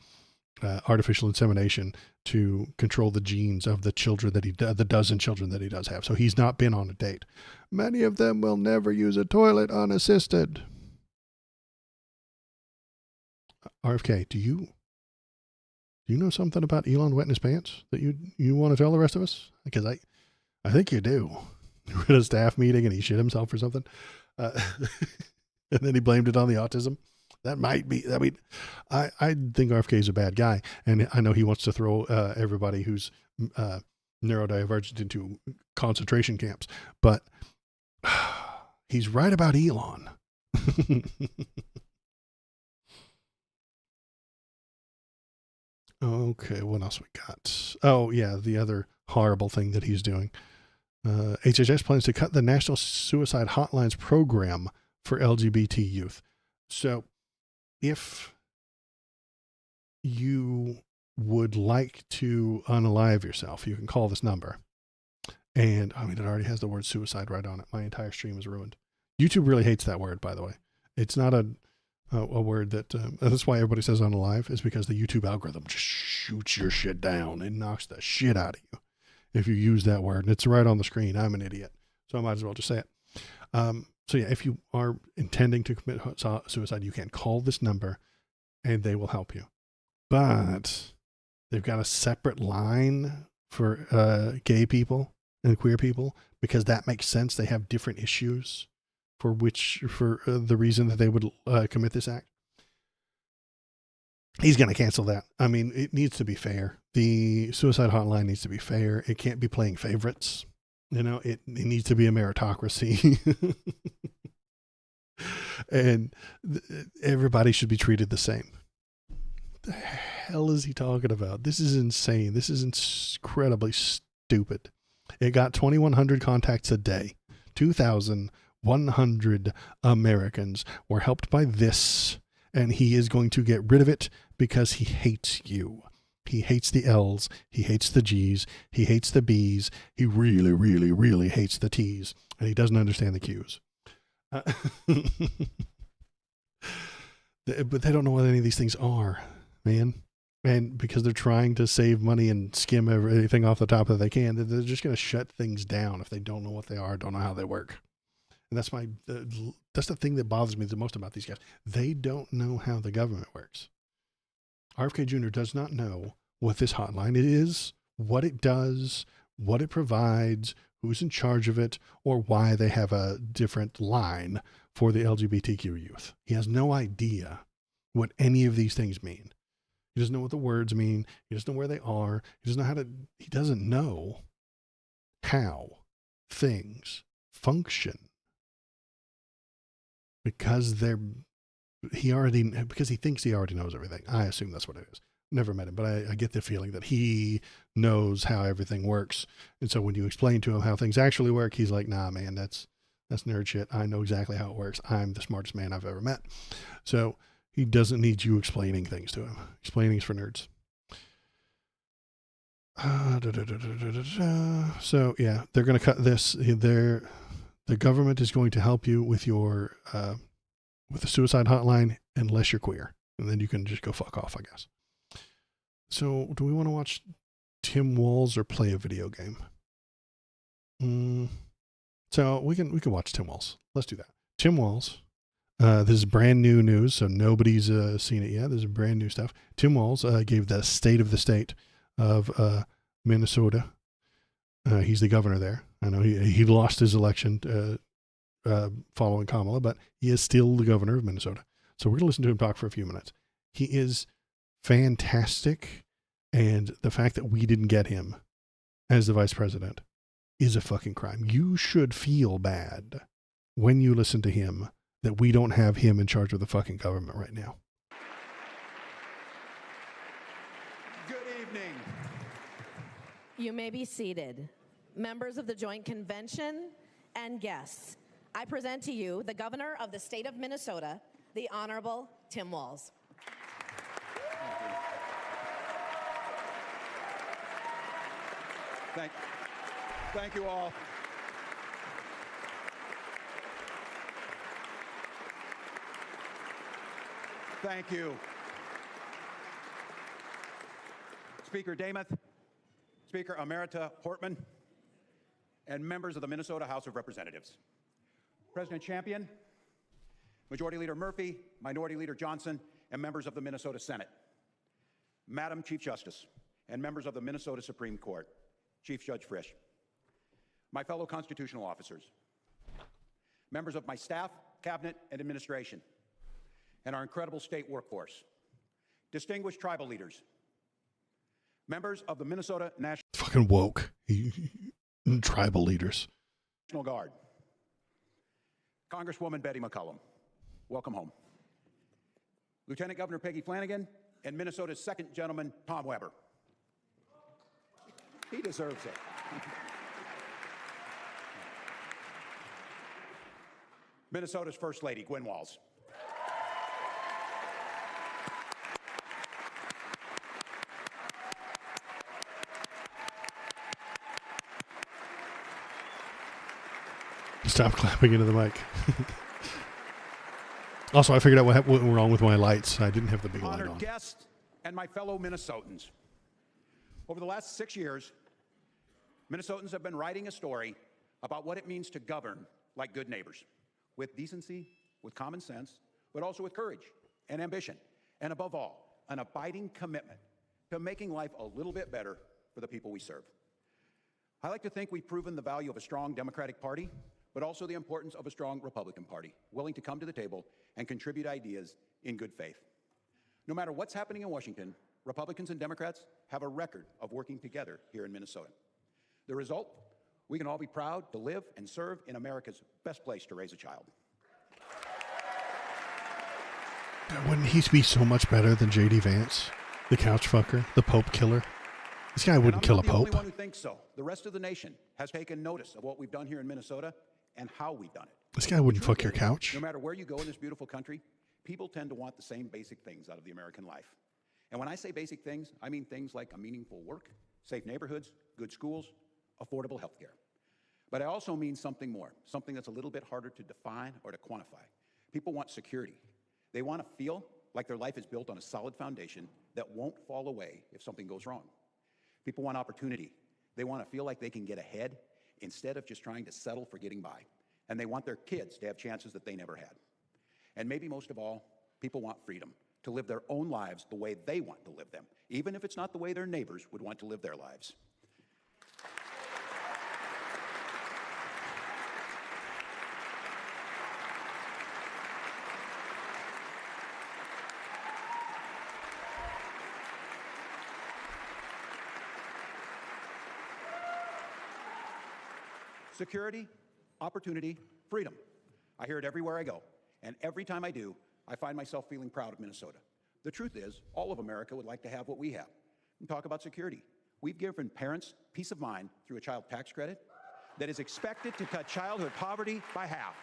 artificial insemination to control the genes of the children the dozen children that he does have. So he's not been on a date. Many of them will never use a toilet unassisted. RFK, do you know something about Elon wetting his pants that you want to tell the rest of us? Because I think you do. We're at a staff meeting and he shit himself or something. And then he blamed it on the autism. That might be, I mean, I think RFK is a bad guy. And I know he wants to throw everybody who's neurodivergent into concentration camps. But he's right about Elon. Okay, what else we got? Oh, yeah, the other horrible thing that he's doing. HHS plans to cut the National Suicide Hotlines program for LGBT youth. So if you would like to unalive yourself, you can call this number. And I mean, it already has the word suicide right on it. My entire stream is ruined. YouTube really hates that word, by the way. It's not a word that, that's why everybody says unalive, is because the YouTube algorithm just shoots your shit down and knocks the shit out of you if you use that word. And it's right on the screen. I'm an idiot. So I might as well just say it. So yeah, if you are intending to commit suicide, you can call this number and they will help you. But they've got a separate line for gay people and queer people because that makes sense. They have different issues for the reason that they would commit this act. He's going to cancel that. I mean, it needs to be fair. The suicide hotline needs to be fair. It can't be playing favorites. You know, it needs to be a meritocracy. And everybody should be treated the same. The hell is he talking about? This is insane. This is incredibly stupid. It got 2,100 contacts a day. 2,100 Americans were helped by this, and he is going to get rid of it because he hates you. He hates the L's. He hates the G's. He hates the B's. He really, really, really hates the T's, and he doesn't understand the Q's. But they don't know what any of these things are, man. And because they're trying to save money and skim everything off the top that they can, they're just going to shut things down if they don't know what they are, don't know how they work. And that's the thing that bothers me the most about these guys. They don't know how the government works. RFK Jr. does not know what this hotline is, what it does, what it provides, who's in charge of it, or why they have a different line for the LGBTQ youth. He has no idea what any of these things mean. He doesn't know what the words mean. He doesn't know where they are. He doesn't know how things function. Because he thinks he already knows everything. I assume that's what it is. Never met him, but I get the feeling that he knows how everything works. And so when you explain to him how things actually work, he's like, nah, man, that's nerd shit. I know exactly how it works. I'm the smartest man I've ever met. So he doesn't need you explaining things to him. Explaining is for nerds. So yeah, they're going to cut this. The government is going to help you with your with the suicide hotline unless you're queer, and then you can just go fuck off, I guess. So, do we want to watch Tim Walz or play a video game? So we can watch Tim Walz. Let's do that. Tim Walz. This is brand new news, so nobody's seen it yet. This is brand new stuff. Tim Walz gave the state of the state of Minnesota. He's the governor there. I know he lost his election following Kamala, but he is still the governor of Minnesota. So we're going to listen to him talk for a few minutes. He is fantastic, and the fact that we didn't get him as the vice president is a fucking crime. You should feel bad when you listen to him that we don't have him in charge of the fucking government right now. Good evening. You may be seated. Members of the Joint Convention and guests, I present to you the Governor of the State of Minnesota, the Honorable Tim Walz. Thank you all. Thank you. Speaker Demuth, Speaker Emerita Portman, and members of the Minnesota House of Representatives. President Champion, Majority Leader Murphy, Minority Leader Johnson, and members of the Minnesota Senate. Madam Chief Justice, and members of the Minnesota Supreme Court, Chief Judge Frisch. My fellow constitutional officers, members of my staff, cabinet, and administration, and our incredible state workforce, distinguished tribal leaders, members of the Minnesota National Fucking woke. Tribal leaders. Guard, Congresswoman Betty McCollum, welcome home. Lieutenant Governor Peggy Flanagan, and Minnesota's second gentleman, Tom Weber. He deserves it. Minnesota's First Lady, Gwen Walz. Stop clapping into the mic. Also, I figured out what went wrong with my lights. I didn't have the big light Honored on. guests and my fellow Minnesotans. Over the last 6 years, Minnesotans have been writing a story about what it means to govern like good neighbors, with decency, with common sense, but also with courage and ambition, and above all, an abiding commitment to making life a little bit better for the people we serve. I like to think we've proven the value of a strong Democratic Party, but also the importance of a strong Republican Party, willing to come to the table and contribute ideas in good faith. No matter what's happening in Washington, Republicans and Democrats have a record of working together here in Minnesota. The result, we can all be proud to live and serve in America's best place to raise a child. Wouldn't he be so much better than J.D. Vance, the couch fucker, the Pope killer? This guy wouldn't kill a Pope. I'm not the only Pope. one who thinks so. The rest of the nation has taken notice of what we've done here in Minnesota and how we've done it. This guy wouldn't fuck your couch. No matter where you go in this beautiful country, people tend to want the same basic things out of the American life. And when I say basic things, I mean things like a meaningful work, safe neighborhoods, good schools, affordable health care. But I also mean something more, something that's a little bit harder to define or to quantify. People want security. They want to feel like their life is built on a solid foundation that won't fall away if something goes wrong. People want opportunity. They want to feel like they can get ahead instead of just trying to settle for getting by. And they want their kids to have chances that they never had. And maybe most of all, people want freedom to live their own lives the way they want to live them, even if it's not the way their neighbors would want to live their lives. Security, opportunity, freedom. I hear it everywhere I go. And every time I do, I find myself feeling proud of Minnesota. The truth is, all of America would like to have what we have. And talk about security. We've given parents peace of mind through a child tax credit that is expected to cut childhood poverty by half.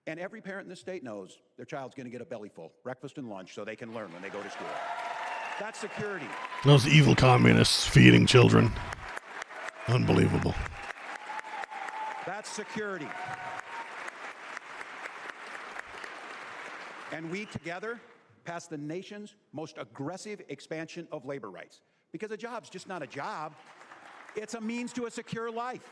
And every parent in this state knows their child's going to get a belly full, breakfast and lunch, so they can learn when they go to school. That's security. Those evil communists feeding children. Unbelievable. That's security. And we together passed the nation's most aggressive expansion of labor rights. Because a job's just not a job. It's a means to a secure life.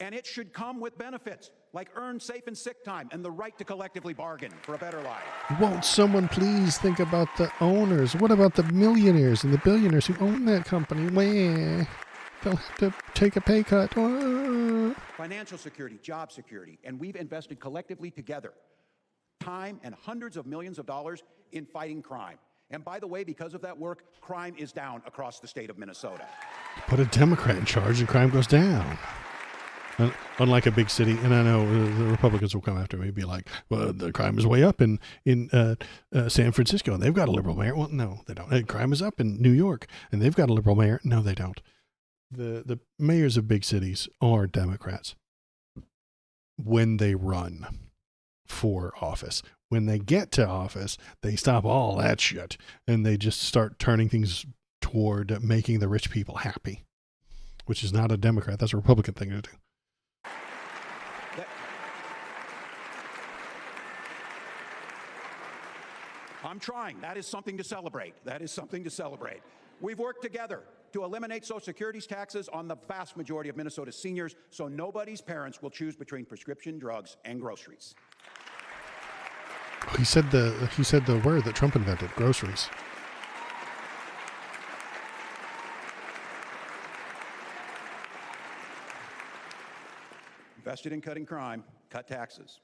And it should come with benefits, like earned safe and sick time and the right to collectively bargain for a better life. Won't someone please think about the owners? What about the millionaires and the billionaires who own that company? Wah. They'll have to take a pay cut. Financial security, job security, and we've invested collectively together time and hundreds of millions of dollars in fighting crime. And by the way, because of that work, crime is down across the state of Minnesota. Put a Democrat in charge and crime goes down. Unlike a big city, and I know the Republicans will come after me and be like, well, the crime is way up in San Francisco, and they've got a liberal mayor. Well, no, they don't. Crime is up in New York, and they've got a liberal mayor. No, they don't. The mayors of big cities are Democrats when they run for office. When they get to office, they stop all that shit, and they just start turning things toward making the rich people happy. which is not a Democrat. That's a Republican thing to do. I'm trying. That is something to celebrate. That is something to celebrate. We've worked together to eliminate Social Security's taxes on the vast majority of Minnesota's seniors, so nobody's parents will choose between prescription drugs and groceries. He said the word that Trump invented, groceries. Invested in cutting crime, cut taxes.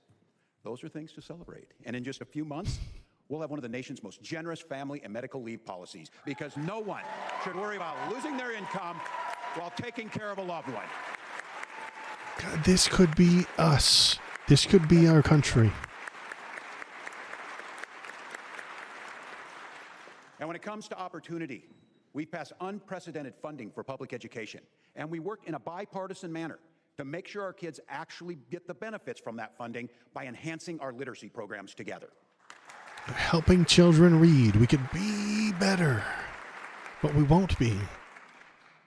Those are things to celebrate. And in just a few months, we'll have one of the nation's most generous family and medical leave policies, because no one should worry about losing their income while taking care of a loved one. God, this could be us. This could be our country. And when it comes to opportunity, we've passed unprecedented funding for public education, and we work in a bipartisan manner to make sure our kids actually get the benefits from that funding by enhancing our literacy programs together. Helping children read. We could be better, but we won't be.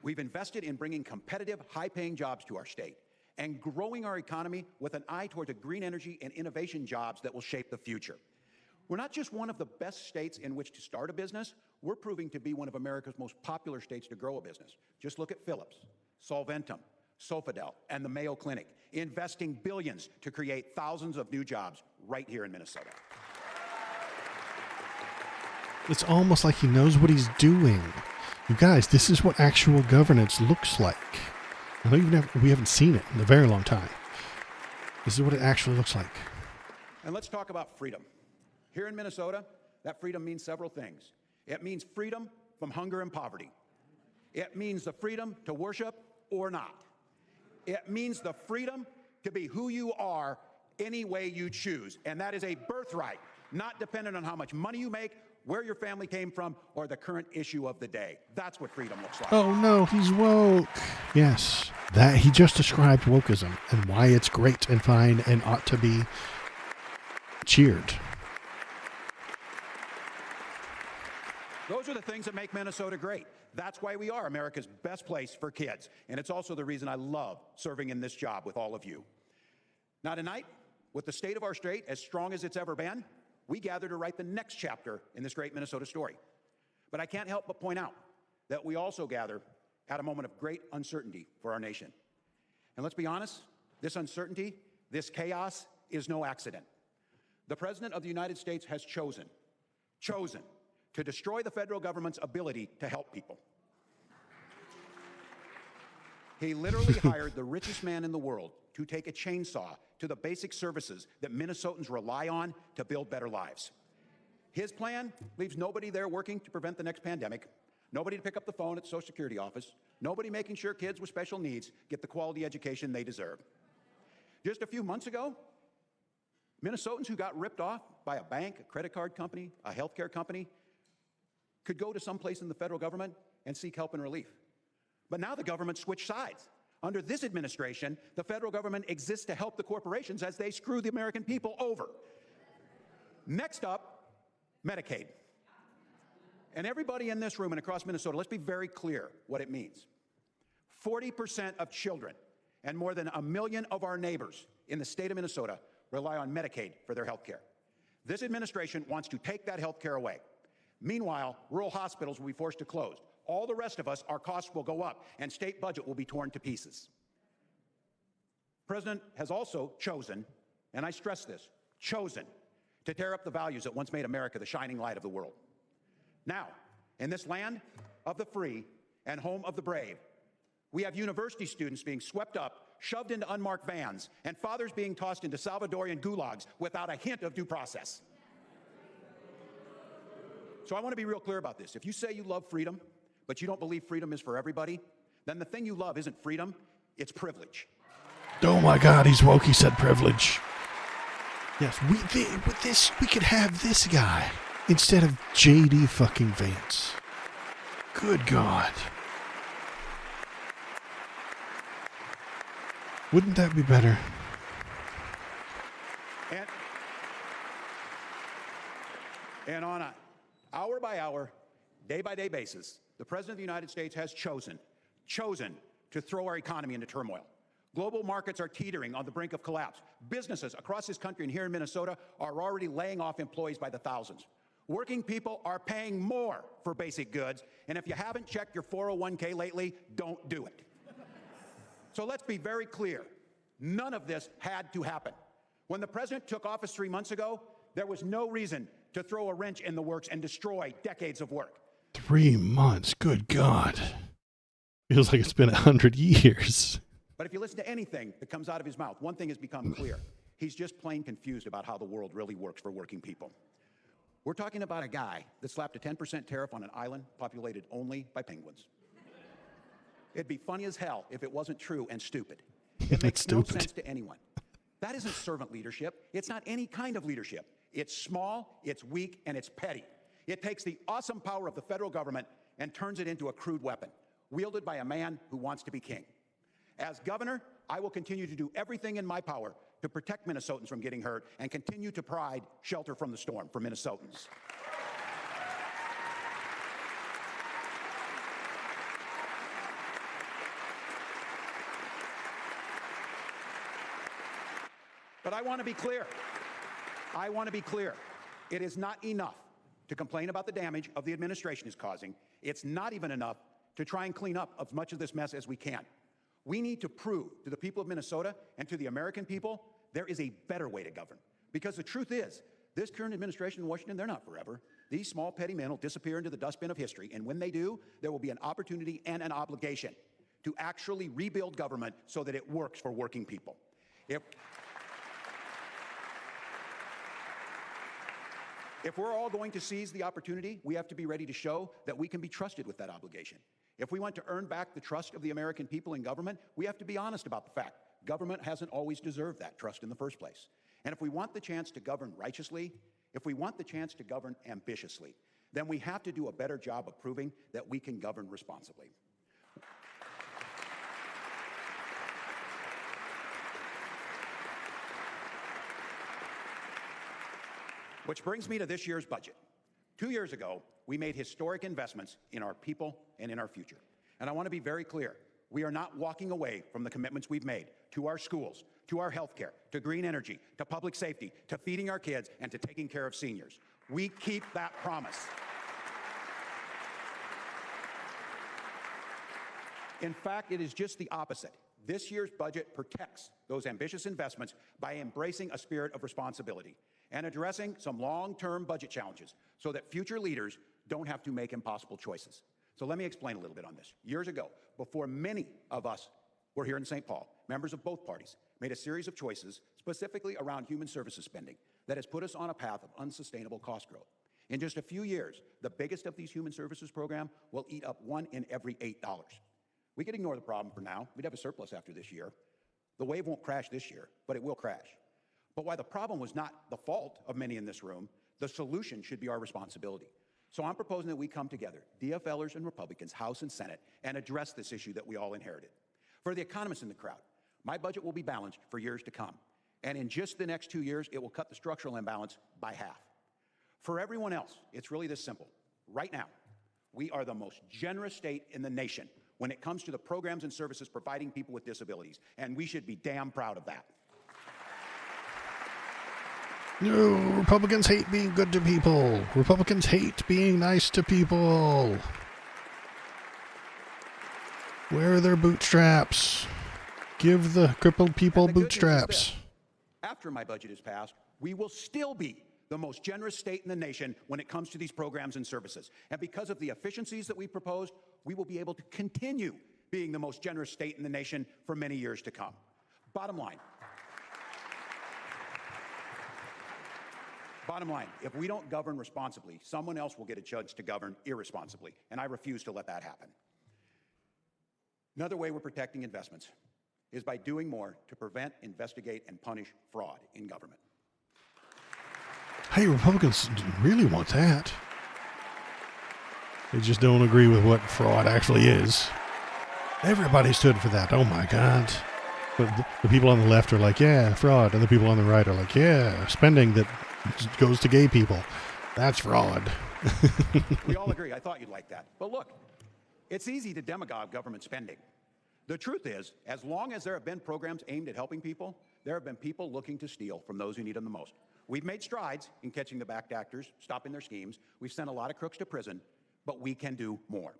We've invested in bringing competitive, high-paying jobs to our state and growing our economy with an eye towards the green energy and innovation jobs that will shape the future. We're not just one of the best states in which to start a business, we're proving to be one of America's most popular states to grow a business. Just look at Philips, Solventum, Sofidel, and the Mayo Clinic, investing billions to create thousands of new jobs right here in Minnesota. It's almost like he knows what he's doing. You guys, this is what actual governance looks like. I know we haven't seen it in a very long time. This is what it actually looks like. And let's talk about freedom. Here in Minnesota, that freedom means several things. It means freedom from hunger and poverty. It means the freedom to worship or not. It means the freedom to be who you are any way you choose. And that is a birthright, not dependent on how much money you make, where your family came from, or the current issue of the day. That's what freedom looks like. Oh no, he's woke. Yes, that he just described wokeism and why it's great and fine and ought to be cheered. Those are the things that make Minnesota great. That's why we are America's best place for kids. And it's also the reason I love serving in this job with all of you. Now tonight, with the state of our state as strong as it's ever been, we gather to write the next chapter in this great Minnesota story. But I can't help but point out that we also gather at a moment of great uncertainty for our nation. And let's be honest, this uncertainty, this chaos is no accident. The President of the United States has chosen to destroy the federal government's ability to help people. He literally hired the richest man in the world to take a chainsaw to the basic services that Minnesotans rely on to build better lives. His plan leaves nobody there working to prevent the next pandemic, nobody to pick up the phone at the Social Security office, nobody making sure kids with special needs get the quality education they deserve. Just a few months ago, Minnesotans who got ripped off by a bank, a credit card company, a healthcare company, could go to some place in the federal government and seek help and relief. But now the government switched sides. Under this administration, the federal government exists to help the corporations as they screw the American people over. Next up, Medicaid. And everybody in this room and across Minnesota, let's be very clear what it means. 40% of children and more than 1 million of our neighbors in the state of Minnesota rely on Medicaid for their health care. This administration wants to take that health care away. Meanwhile, rural hospitals will be forced to close. All the rest of us, our costs will go up, and state budget will be torn to pieces. The President has also chosen, and I stress this, chosen to tear up the values that once made America the shining light of the world. Now, in this land of the free and home of the brave, we have university students being swept up, shoved into unmarked vans, and fathers being tossed into Salvadorian gulags without a hint of due process. So I want to be real clear about this. If you say you love freedom, but you don't believe freedom is for everybody, then the thing you love isn't freedom, it's privilege. Oh my God, he's woke. He said privilege. Yes, with this, we could have this guy instead of JD fucking Vance. Good God. Wouldn't that be better? And on a hour-by-hour, day-by-day basis, the President of the United States has chosen to throw our economy into turmoil. Global markets are teetering on the brink of collapse. Businesses across this country and here in Minnesota are already laying off employees by the thousands. Working people are paying more for basic goods, and if you haven't checked your 401k lately, don't do it. So let's be very clear. None of this had to happen. When the president took office 3 months ago, there was no reason to throw a wrench in the works and destroy decades of work. 3 months, good God. Feels like it's been 100 years. But if you listen to anything that comes out of his mouth, one thing has become clear. He's just plain confused about how the world really works for working people. We're talking about a guy that slapped a 10% tariff on an island populated only by penguins. It'd be funny as hell if it wasn't true and stupid. It makes no sense to anyone. That isn't servant leadership. It's not any kind of leadership. It's small, it's weak, and it's petty. It takes the awesome power of the federal government and turns it into a crude weapon, wielded by a man who wants to be king. As governor, I will continue to do everything in my power to protect Minnesotans from getting hurt and continue to provide shelter from the storm for Minnesotans. But I want to be clear. I want to be clear. It is not enough to complain about the damage of the administration is causing. It's not even enough to try and clean up as much of this mess as we can. We need to prove to the people of Minnesota and to the American people there is a better way to govern. Because the truth is, this current administration in Washington, they're not forever. These small petty men will disappear into the dustbin of history, and when they do, there will be an opportunity and an obligation to actually rebuild government so that it works for working people. If we're all going to seize the opportunity, we have to be ready to show that we can be trusted with that obligation. If we want to earn back the trust of the American people in government, we have to be honest about the fact government hasn't always deserved that trust in the first place. And if we want the chance to govern righteously, if we want the chance to govern ambitiously, then we have to do a better job of proving that we can govern responsibly. Which brings me to this year's budget. 2 years ago, we made historic investments in our people and in our future. And I want to be very clear. We are not walking away from the commitments we've made to our schools, to our health care, to green energy, to public safety, to feeding our kids, and to taking care of seniors. We keep that promise. In fact, it is just the opposite. This year's budget protects those ambitious investments by embracing a spirit of responsibility and addressing some long-term budget challenges so that future leaders don't have to make impossible choices. So let me explain a little bit on this. Years ago, before many of us were here in St. Paul, members of both parties made a series of choices specifically around human services spending that has put us on a path of unsustainable cost growth. In just a few years, the biggest of these human services programs will eat up $1 in every $8. We could ignore the problem for now. We'd have a surplus after this year. The wave won't crash this year, but it will crash. But while the problem was not the fault of many in this room, the solution should be our responsibility. So I'm proposing that we come together, DFLers and Republicans, House and Senate, and address this issue that we all inherited. For the economists in the crowd, my budget will be balanced for years to come. And in just the next 2 years, it will cut the structural imbalance by half. For everyone else, it's really this simple. Right now, we are the most generous state in the nation when it comes to the programs and services providing people with disabilities, and we should be damn proud of that. No, Republicans hate being good to people. Republicans hate being nice to people. Wear their bootstraps. Give the crippled people bootstraps. After my budget is passed, we will still be the most generous state in the nation when it comes to these programs and services. And because of the efficiencies that we proposed, we will be able to continue being the most generous state in the nation for many years to come. Bottom line, if we don't govern responsibly, someone else will get a chance to govern irresponsibly, and I refuse to let that happen. Another way we're protecting investments is by doing more to prevent, investigate, and punish fraud in government. Hey, Republicans really want that. They just don't agree with what fraud actually is. Everybody stood for that. Oh my God. But the people on the left are like, yeah, fraud. And the people on the right are like, yeah, spending that goes to gay people. That's fraud. We all agree. I thought you'd like that. But look, it's easy to demagogue government spending. The truth is, as long as there have been programs aimed at helping people, there have been people looking to steal from those who need them the most. We've made strides in catching the bad actors, stopping their schemes. We've sent a lot of crooks to prison, but we can do more.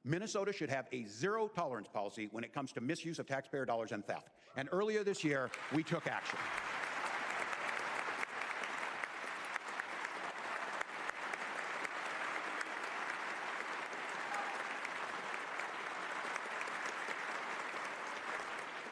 Minnesota should have a zero-tolerance policy when it comes to misuse of taxpayer dollars and theft. And earlier this year, we took action.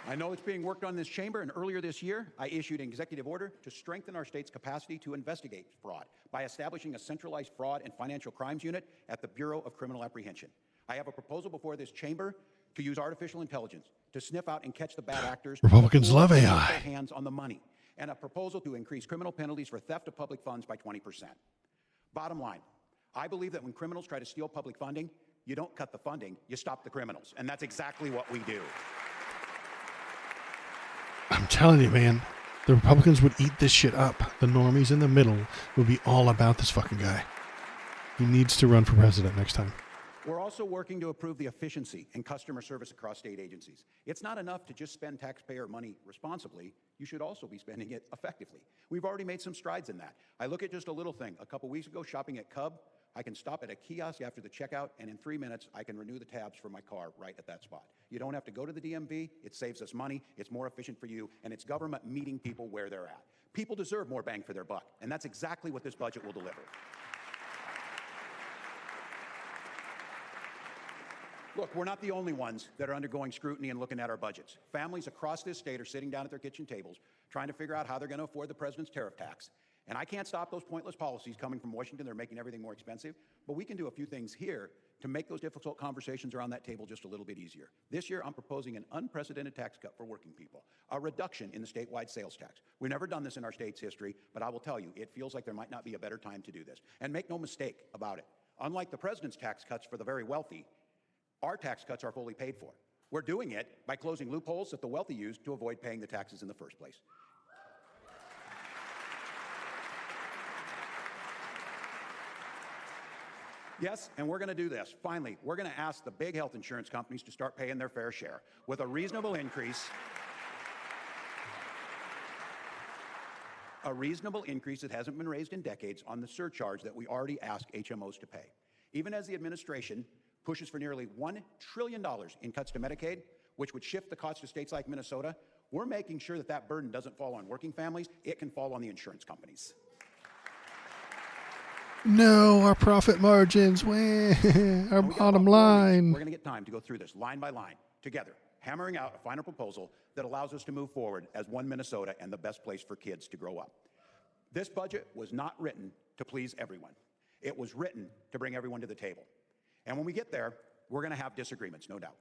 I know it's being worked on in this chamber, and earlier this year, I issued an executive order to strengthen our state's capacity to investigate fraud by establishing a centralized fraud and financial crimes unit at the Bureau of Criminal Apprehension. I have a proposal before this chamber to use artificial intelligence to sniff out and catch the bad actors. Republicans love Put AI. their hands on the money, and a proposal to increase criminal penalties for theft of public funds by 20%. Bottom line, I believe that when criminals try to steal public funding, you don't cut the funding, you stop the criminals, and that's exactly what we do. I'm telling you, man, the Republicans would eat this shit up. The normies in the middle would be all about this fucking guy. He needs to run for president next time. We're also working to improve the efficiency and customer service across state agencies. It's not enough to just spend taxpayer money responsibly. You should also be spending it effectively. We've already made some strides in that. I look at just a little thing. A couple weeks ago, shopping at Cub, I can stop at a kiosk after the checkout, and in 3 minutes, I can renew the tabs for my car right at that spot. You don't have to go to the DMV. It saves us money. It's more efficient for you, and it's government meeting people where they're at. People deserve more bang for their buck, and that's exactly what this budget will deliver. Look, we're not the only ones that are undergoing scrutiny and looking at our budgets. Families across this state are sitting down at their kitchen tables trying to figure out how they're going to afford the president's tariff tax. And I can't stop those pointless policies coming from Washington. They're making everything more expensive. But we can do a few things here to make those difficult conversations around that table just a little bit easier. This year, I'm proposing an unprecedented tax cut for working people, a reduction in the statewide sales tax. We've never done this in our state's history, but I will tell you, it feels like there might not be a better time to do this. And make no mistake about it. Unlike the president's tax cuts for the very wealthy, our tax cuts are fully paid for. We're doing it by closing loopholes that the wealthy use to avoid paying the taxes in the first place. Yes, and we're going to do this. Finally, we're going to ask the big health insurance companies to start paying their fair share with a reasonable increase. A reasonable increase that hasn't been raised in decades on the surcharge that we already ask HMOs to pay. Even as the administration pushes for nearly $1 trillion in cuts to Medicaid, which would shift the cost to states like Minnesota, we're making sure that that burden doesn't fall on working families. It can fall on the insurance companies. No, our profit margins, our bottom line. We're going to get time to go through this line by line together, hammering out a final proposal that allows us to move forward as one Minnesota and the best place for kids to grow up. This budget was not written to please everyone. It was written to bring everyone to the table. And when we get there, we're going to have disagreements, no doubt.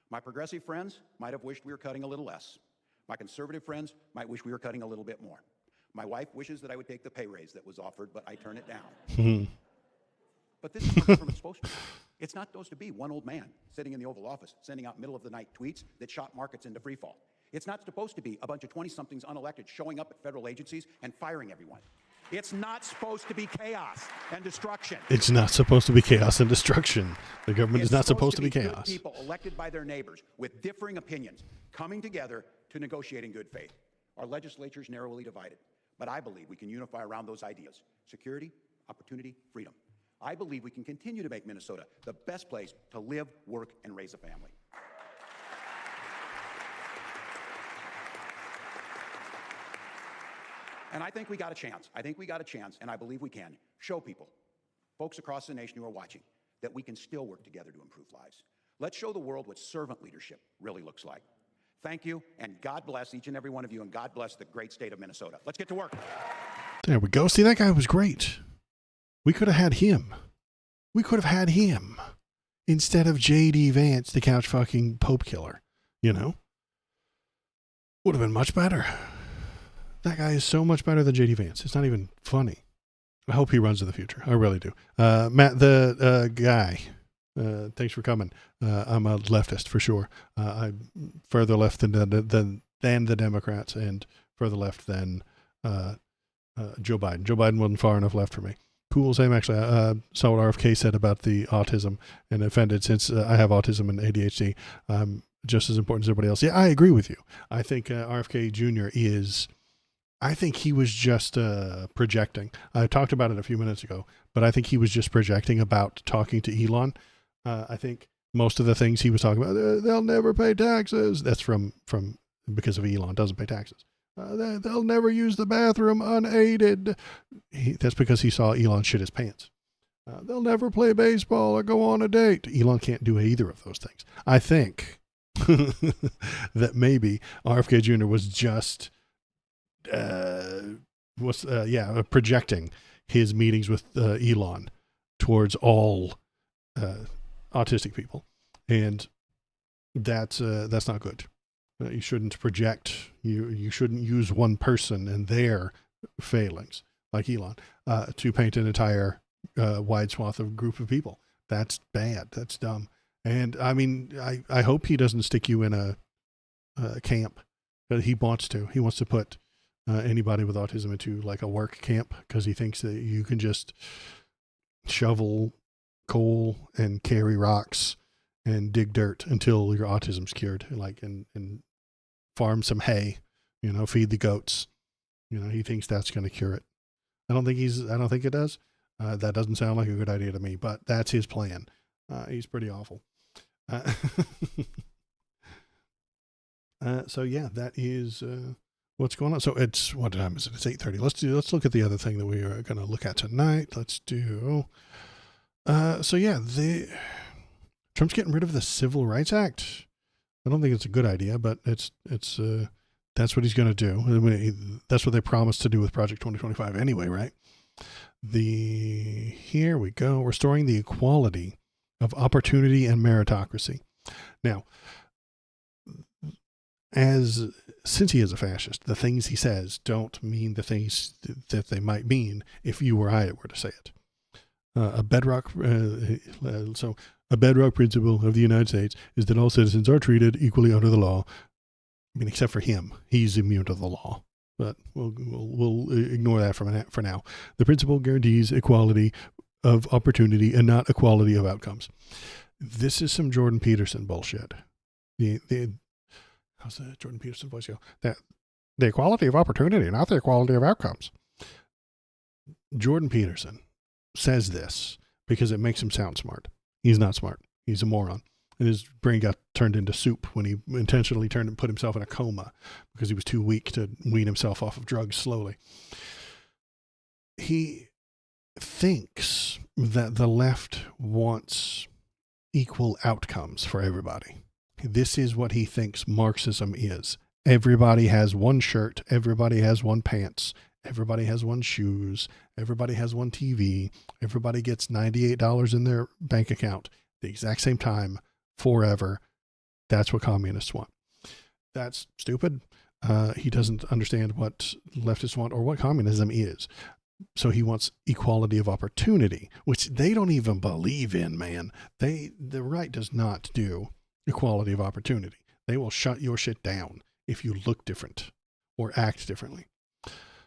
My progressive friends might have wished we were cutting a little less. My conservative friends might wish we were cutting a little bit more. My wife wishes that I would take the pay raise that was offered, but I turn it down. But this is what government's supposed to be. It's not supposed to be one old man sitting in the Oval Office sending out middle-of-the-night tweets that shot markets into freefall. It's not supposed to be a bunch of 20-somethings unelected showing up at federal agencies and firing everyone. It's not supposed to be chaos and destruction. It's not supposed to be chaos and destruction. The government is not supposed to be chaos. Good people elected by their neighbors with differing opinions coming together to negotiate in good faith. Our legislature is narrowly divided, but I believe we can unify around those ideas: security, opportunity, freedom. I believe we can continue to make Minnesota the best place to live, work, and raise a family. And I think we got a chance. I think we got a chance, and I believe we can show people, folks across the nation who are watching, that we can still work together to improve lives. Let's show the world what servant leadership really looks like. Thank you, and God bless each and every one of you, and God bless the great state of Minnesota. Let's get to work. There we go. See, that guy was great. We could have had him. We could have had him instead of J.D. Vance, the couch fucking Pope killer. You know? Would have been much better. That guy is so much better than J.D. Vance. It's not even funny. I hope he runs in the future. I really do. Matt, the guy, thanks for coming. I'm a leftist for sure. I'm further left than the Democrats and further left than Joe Biden. Joe Biden wasn't far enough left for me. Cool, same actually. I saw what RFK said about the autism and offended since I have autism and ADHD. I'm just as important as everybody else. Yeah, I agree with you. I think RFK Jr. I think he was just projecting. I talked about it a few minutes ago, but I think he was just projecting about talking to Elon. I think most of the things he was talking about, they'll never pay taxes. That's from because of Elon doesn't pay taxes. They'll never use the bathroom unaided. That's because he saw Elon shit his pants. They'll never play baseball or go on a date. Elon can't do either of those things. I think that maybe RFK Jr. was just projecting his meetings with Elon towards all autistic people, and that's not good. You shouldn't project. You shouldn't use one person and their failings like Elon to paint an entire wide swath of group of people. That's bad. That's dumb. And I mean, I hope he doesn't stick you in a camp, but he wants to. He wants to put anybody with autism into like a work camp because he thinks that you can just shovel coal and carry rocks and dig dirt until your autism's cured, and farm some hay, feed the goats. He thinks that's going to cure it. I don't think it does. That doesn't sound like a good idea to me, but that's his plan. He's pretty awful. So yeah, that is what's going on. So it's, what time is it? It's 8:30. Let's look at the other thing that we are going to look at tonight. Let's do. So yeah, Trump's getting rid of the Civil Rights Act. I don't think it's a good idea, but it's that's what he's going to do. That's what they promised to do with Project 2025 anyway, right? Here we go. Restoring the equality of opportunity and meritocracy. Now, since he is a fascist, the things he says don't mean the things that they might mean if you or I were to say it. A bedrock principle of the United States is that all citizens are treated equally under the law. I mean, except for him, he's immune to the law. But we'll ignore that for now. The principle guarantees equality of opportunity and not equality of outcomes. This is some Jordan Peterson bullshit. How's the Jordan Peterson voice go? The equality of opportunity, not the equality of outcomes. Jordan Peterson says this because it makes him sound smart. He's not smart. He's a moron. And his brain got turned into soup when he intentionally put himself in a coma because he was too weak to wean himself off of drugs slowly. He thinks that the left wants equal outcomes for everybody. This is what he thinks Marxism is. Everybody has one shirt. Everybody has one pants. Everybody has one shoes. Everybody has one TV. Everybody gets $98 in their bank account the exact same time forever. That's what communists want. That's stupid. He doesn't understand what leftists want or what communism is. So he wants equality of opportunity, which they don't even believe in, man. The right does not do equality of opportunity. They will shut your shit down if you look different or act differently.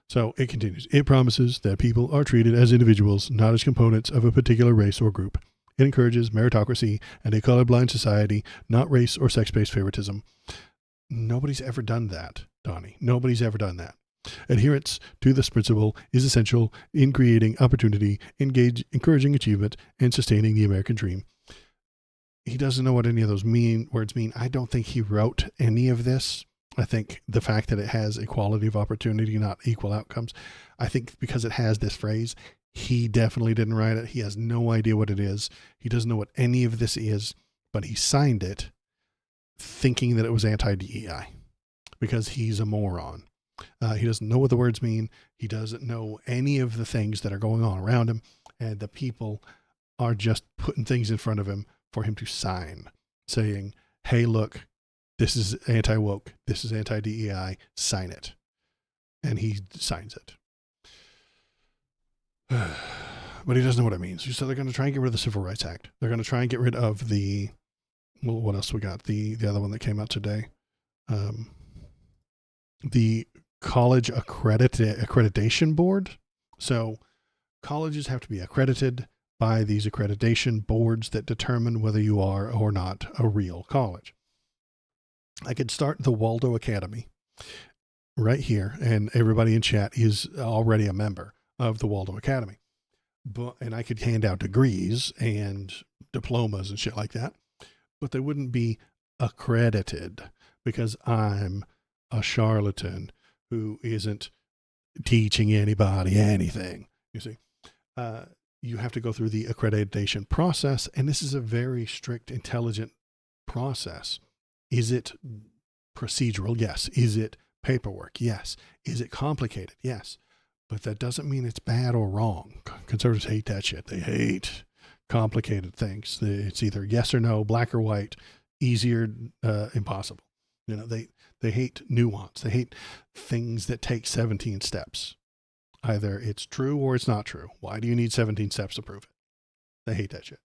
So it continues. It promises that people are treated as individuals, not as components of a particular race or group. It encourages meritocracy and a colorblind society, not race or sex-based favoritism. Nobody's ever done that, Donnie. Nobody's ever done that. Adherence to this principle is essential in creating opportunity, encouraging achievement, and sustaining the American dream. He doesn't know what any of those words mean. I don't think he wrote any of this. I think the fact that it has equality of opportunity, not equal outcomes, I think because it has this phrase, he definitely didn't write it. He has no idea what it is. He doesn't know what any of this is, but he signed it thinking that it was anti-DEI because he's a moron. He doesn't know what the words mean. He doesn't know any of the things that are going on around him. And the people are just putting things in front of him for him to sign, saying, hey, look, this is anti-woke. This is anti-DEI. Sign it. And he signs it. But he doesn't know what it means. So they're going to try and get rid of the Civil Rights Act. They're going to try and get rid of what else we got? The other one that came out today. The College Accreditation Board. So colleges have to be accredited by these accreditation boards that determine whether you are or not a real college. I could start the Waldo Academy right here, and everybody in chat is already a member of the Waldo Academy. And I could hand out degrees and diplomas and shit like that, but they wouldn't be accredited because I'm a charlatan who isn't teaching anybody anything. You see, you have to go through the accreditation process, and this is a very strict, intelligent process. Is it procedural? Yes. Is it paperwork? Yes. Is it complicated? Yes. But that doesn't mean it's bad or wrong. Conservatives hate that shit. They hate complicated things. It's either yes or no, black or white, easier, impossible. You know, they hate nuance. They hate things that take 17 steps. Either it's true or it's not true. Why do you need 17 steps to prove it? They hate that shit.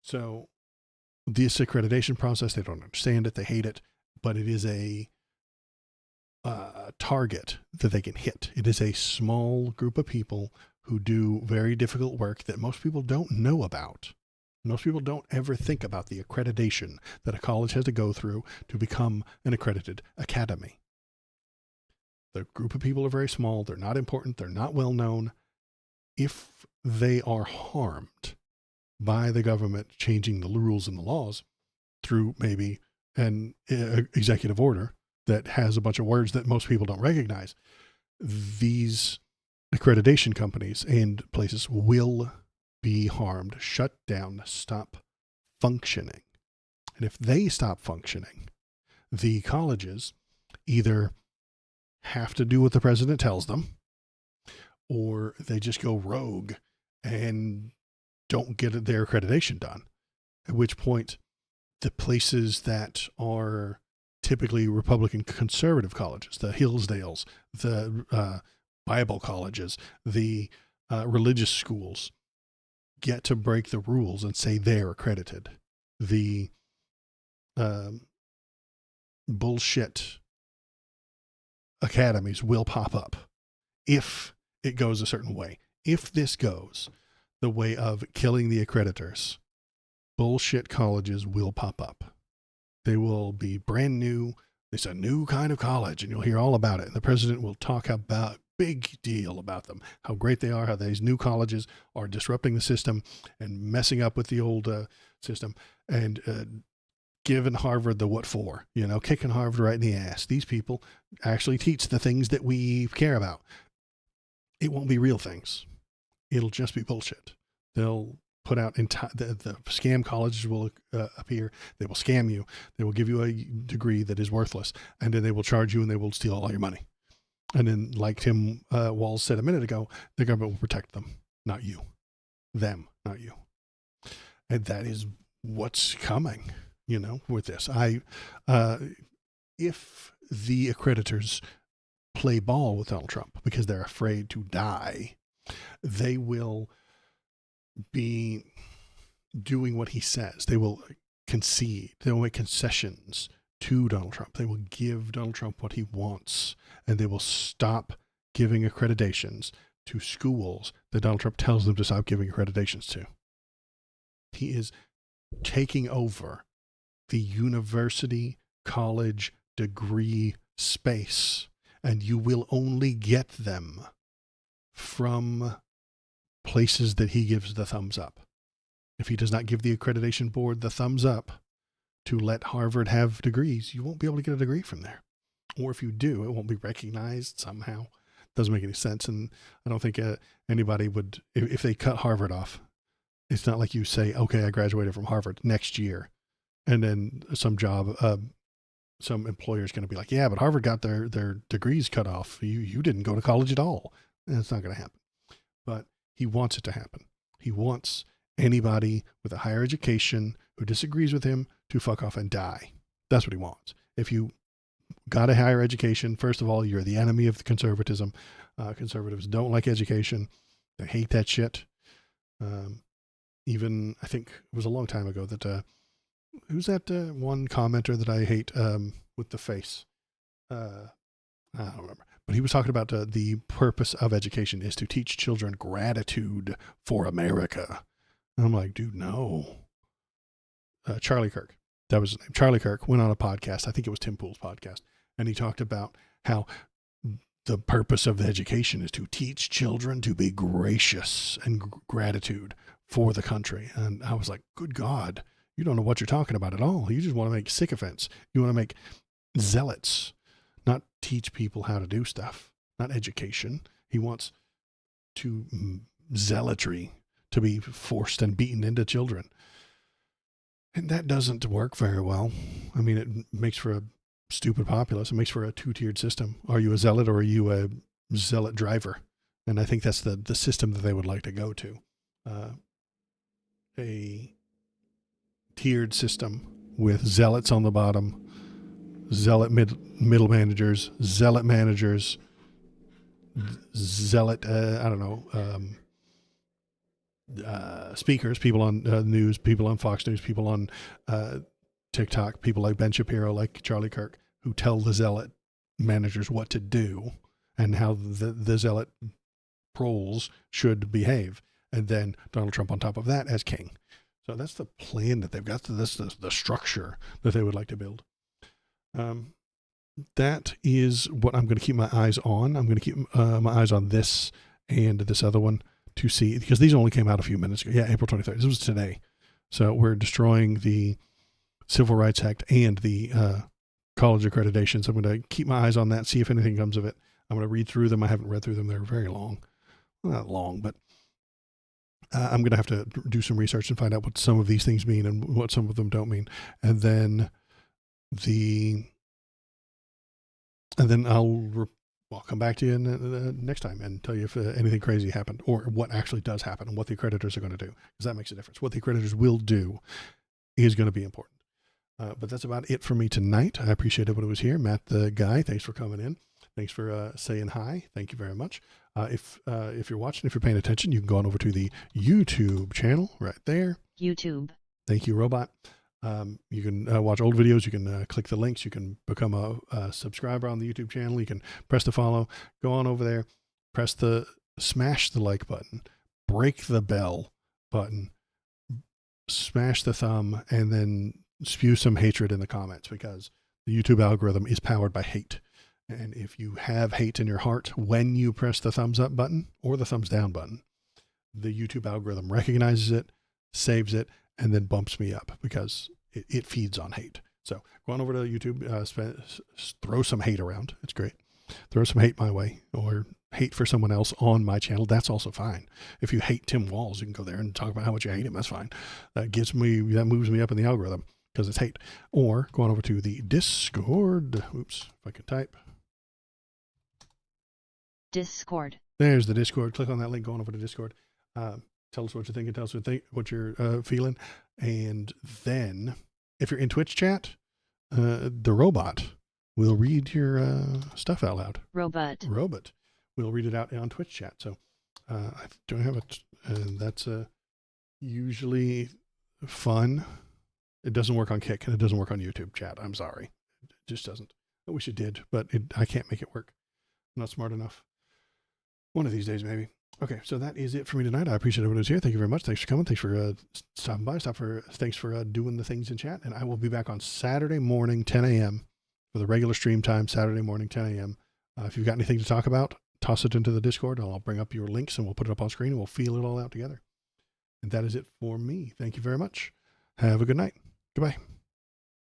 So this accreditation process, they don't understand it. They hate it, but it is a target that they can hit. It is a small group of people who do very difficult work that most people don't know about. Most people don't ever think about the accreditation that a college has to go through to become an accredited academy. The group of people are very small. They're not important. They're not well known. If they are harmed by the government changing the rules and the laws through maybe an executive order that has a bunch of words that most people don't recognize, these accreditation companies and places will be harmed, shut down, stop functioning. And if they stop functioning, the colleges either have to do what the president tells them, or they just go rogue and don't get their accreditation done. At which point, the places that are typically Republican conservative colleges, the Hillsdales, the Bible colleges, the religious schools, get to break the rules and say they're accredited. The bullshit academies will pop up if it goes a certain way. If this goes the way of killing the accreditors, bullshit colleges will pop up. They will be brand new. It's a new kind of college, and you'll hear all about it. And the president will talk about big deal about them, how great they are, how these new colleges are disrupting the system and messing up with the old system, and giving Harvard the what for, you know, kicking Harvard right in the ass. These people actually teach the things that we care about. It won't be real things. It'll just be bullshit. They'll put out the scam colleges will appear. They will scam you. They will give you a degree that is worthless, and then they will charge you and they will steal all your money. And then, like Tim Walz said a minute ago, the government will protect them, not you. Them, not you. And that is what's coming, you know, with this. If the accreditors play ball with Donald Trump because they're afraid to die, they will be doing what he says. They will concede. They will make concessions to Donald Trump. They will give Donald Trump what he wants, and they will stop giving accreditations to schools that Donald Trump tells them to stop giving accreditations to. He is taking over the university, college, degree space, and you will only get them from places that he gives the thumbs up. If he does not give the accreditation board the thumbs up to let Harvard have degrees, you won't be able to get a degree from there. Or if you do, it won't be recognized somehow. Doesn't make any sense. And I don't think anybody would, if they cut Harvard off, it's not like you say, okay, I graduated from Harvard next year. And then some employer is going to be like, yeah, but Harvard got their degrees cut off. You didn't go to college at all. And it's not going to happen. But he wants it to happen. He wants anybody with a higher education who disagrees with him to fuck off and die. That's what he wants. If you got a higher education, first of all, you're the enemy of the conservatism. Conservatives don't like education. They hate that shit. Even, I think it was a long time ago that, who's that one commenter that I hate with the face? I don't remember. But he was talking about the purpose of education is to teach children gratitude for America. And I'm like, dude, no. Charlie Kirk. that was his name, Charlie Kirk, went on a podcast. I think it was Tim Pool's podcast. And he talked about how the purpose of the education is to teach children to be gracious and gratitude for the country. And I was like, good God, you don't know what you're talking about at all. You just want to make sycophants. You want to make zealots, not teach people how to do stuff, not education. He wants zealotry to be forced and beaten into children. And that doesn't work very well. I mean, it makes for a stupid populace. It makes for a two-tiered system. Are you a zealot or are you a zealot driver? And I think that's the system that they would like to go to. A tiered system with zealots on the bottom, zealot middle managers, zealot managers, zealot, speakers, people on news, people on Fox News, people on TikTok, people like Ben Shapiro, like Charlie Kirk, who tell the zealot managers what to do and how the zealot proles should behave. And then Donald Trump on top of that as king. So that's the plan that they've got. This the structure that they would like to build. That is what I'm going to keep my eyes on. I'm going to keep my eyes on this and this other one to see, because these only came out a few minutes ago. Yeah, April 23rd. This was today. So we're destroying the Civil Rights Act and the college accreditations. I'm going to keep my eyes on that, see if anything comes of it. I'm going to read through them. I haven't read through them. They're very long. Well, not long, but I'm going to have to do some research and find out what some of these things mean and what some of them don't mean. And then I'll come back to you next time and tell you if anything crazy happened or what actually does happen and what the accreditors are going to do, because that makes a difference. What the accreditors will do is going to be important. But that's about it for me tonight. I appreciate everybody who was here. Matt, the guy, thanks for coming in. Thanks for saying hi. Thank you very much. If you're watching, if you're paying attention, you can go on over to the YouTube channel right there. YouTube. Thank you, Robot. You can watch old videos. You can click the links. You can become a subscriber on the YouTube channel. You can press the follow. Go on over there. Smash the like button. Break the bell button. Smash the thumb, and then spew some hatred in the comments, because the YouTube algorithm is powered by hate. And if you have hate in your heart when you press the thumbs up button or the thumbs down button, the YouTube algorithm recognizes it, saves it, and then bumps me up, because it feeds on hate. So go on over to YouTube, throw some hate around. It's great. Throw some hate my way, or hate for someone else on my channel. That's also fine. If you hate Tim Walz, you can go there and talk about how much you hate him. That's fine. That moves me up in the algorithm, because it's hate. Or go on over to the Discord. Oops, if I can type. Discord. There's the Discord. Click on that link. Go on over to Discord. Tell us what you're thinking. Tell us what you're feeling. And then, if you're in Twitch chat, the robot will read your stuff out loud. Robot will read it out on Twitch chat. So I don't have it. That's usually fun. It doesn't work on Kick, and it doesn't work on YouTube chat. I'm sorry. It just doesn't. I wish it did, but I can't make it work. I'm not smart enough. One of these days, maybe. Okay, so that is it for me tonight. I appreciate everyone who's here. Thank you very much. Thanks for coming. Thanks for stopping by. Thanks for doing the things in chat. And I will be back on Saturday morning, 10 a.m. for the regular stream time, Saturday morning, 10 a.m. If you've got anything to talk about, toss it into the Discord. I'll bring up your links, and we'll put it up on screen, and we'll feel it all out together. And that is it for me. Thank you very much. Have a good night. Goodbye.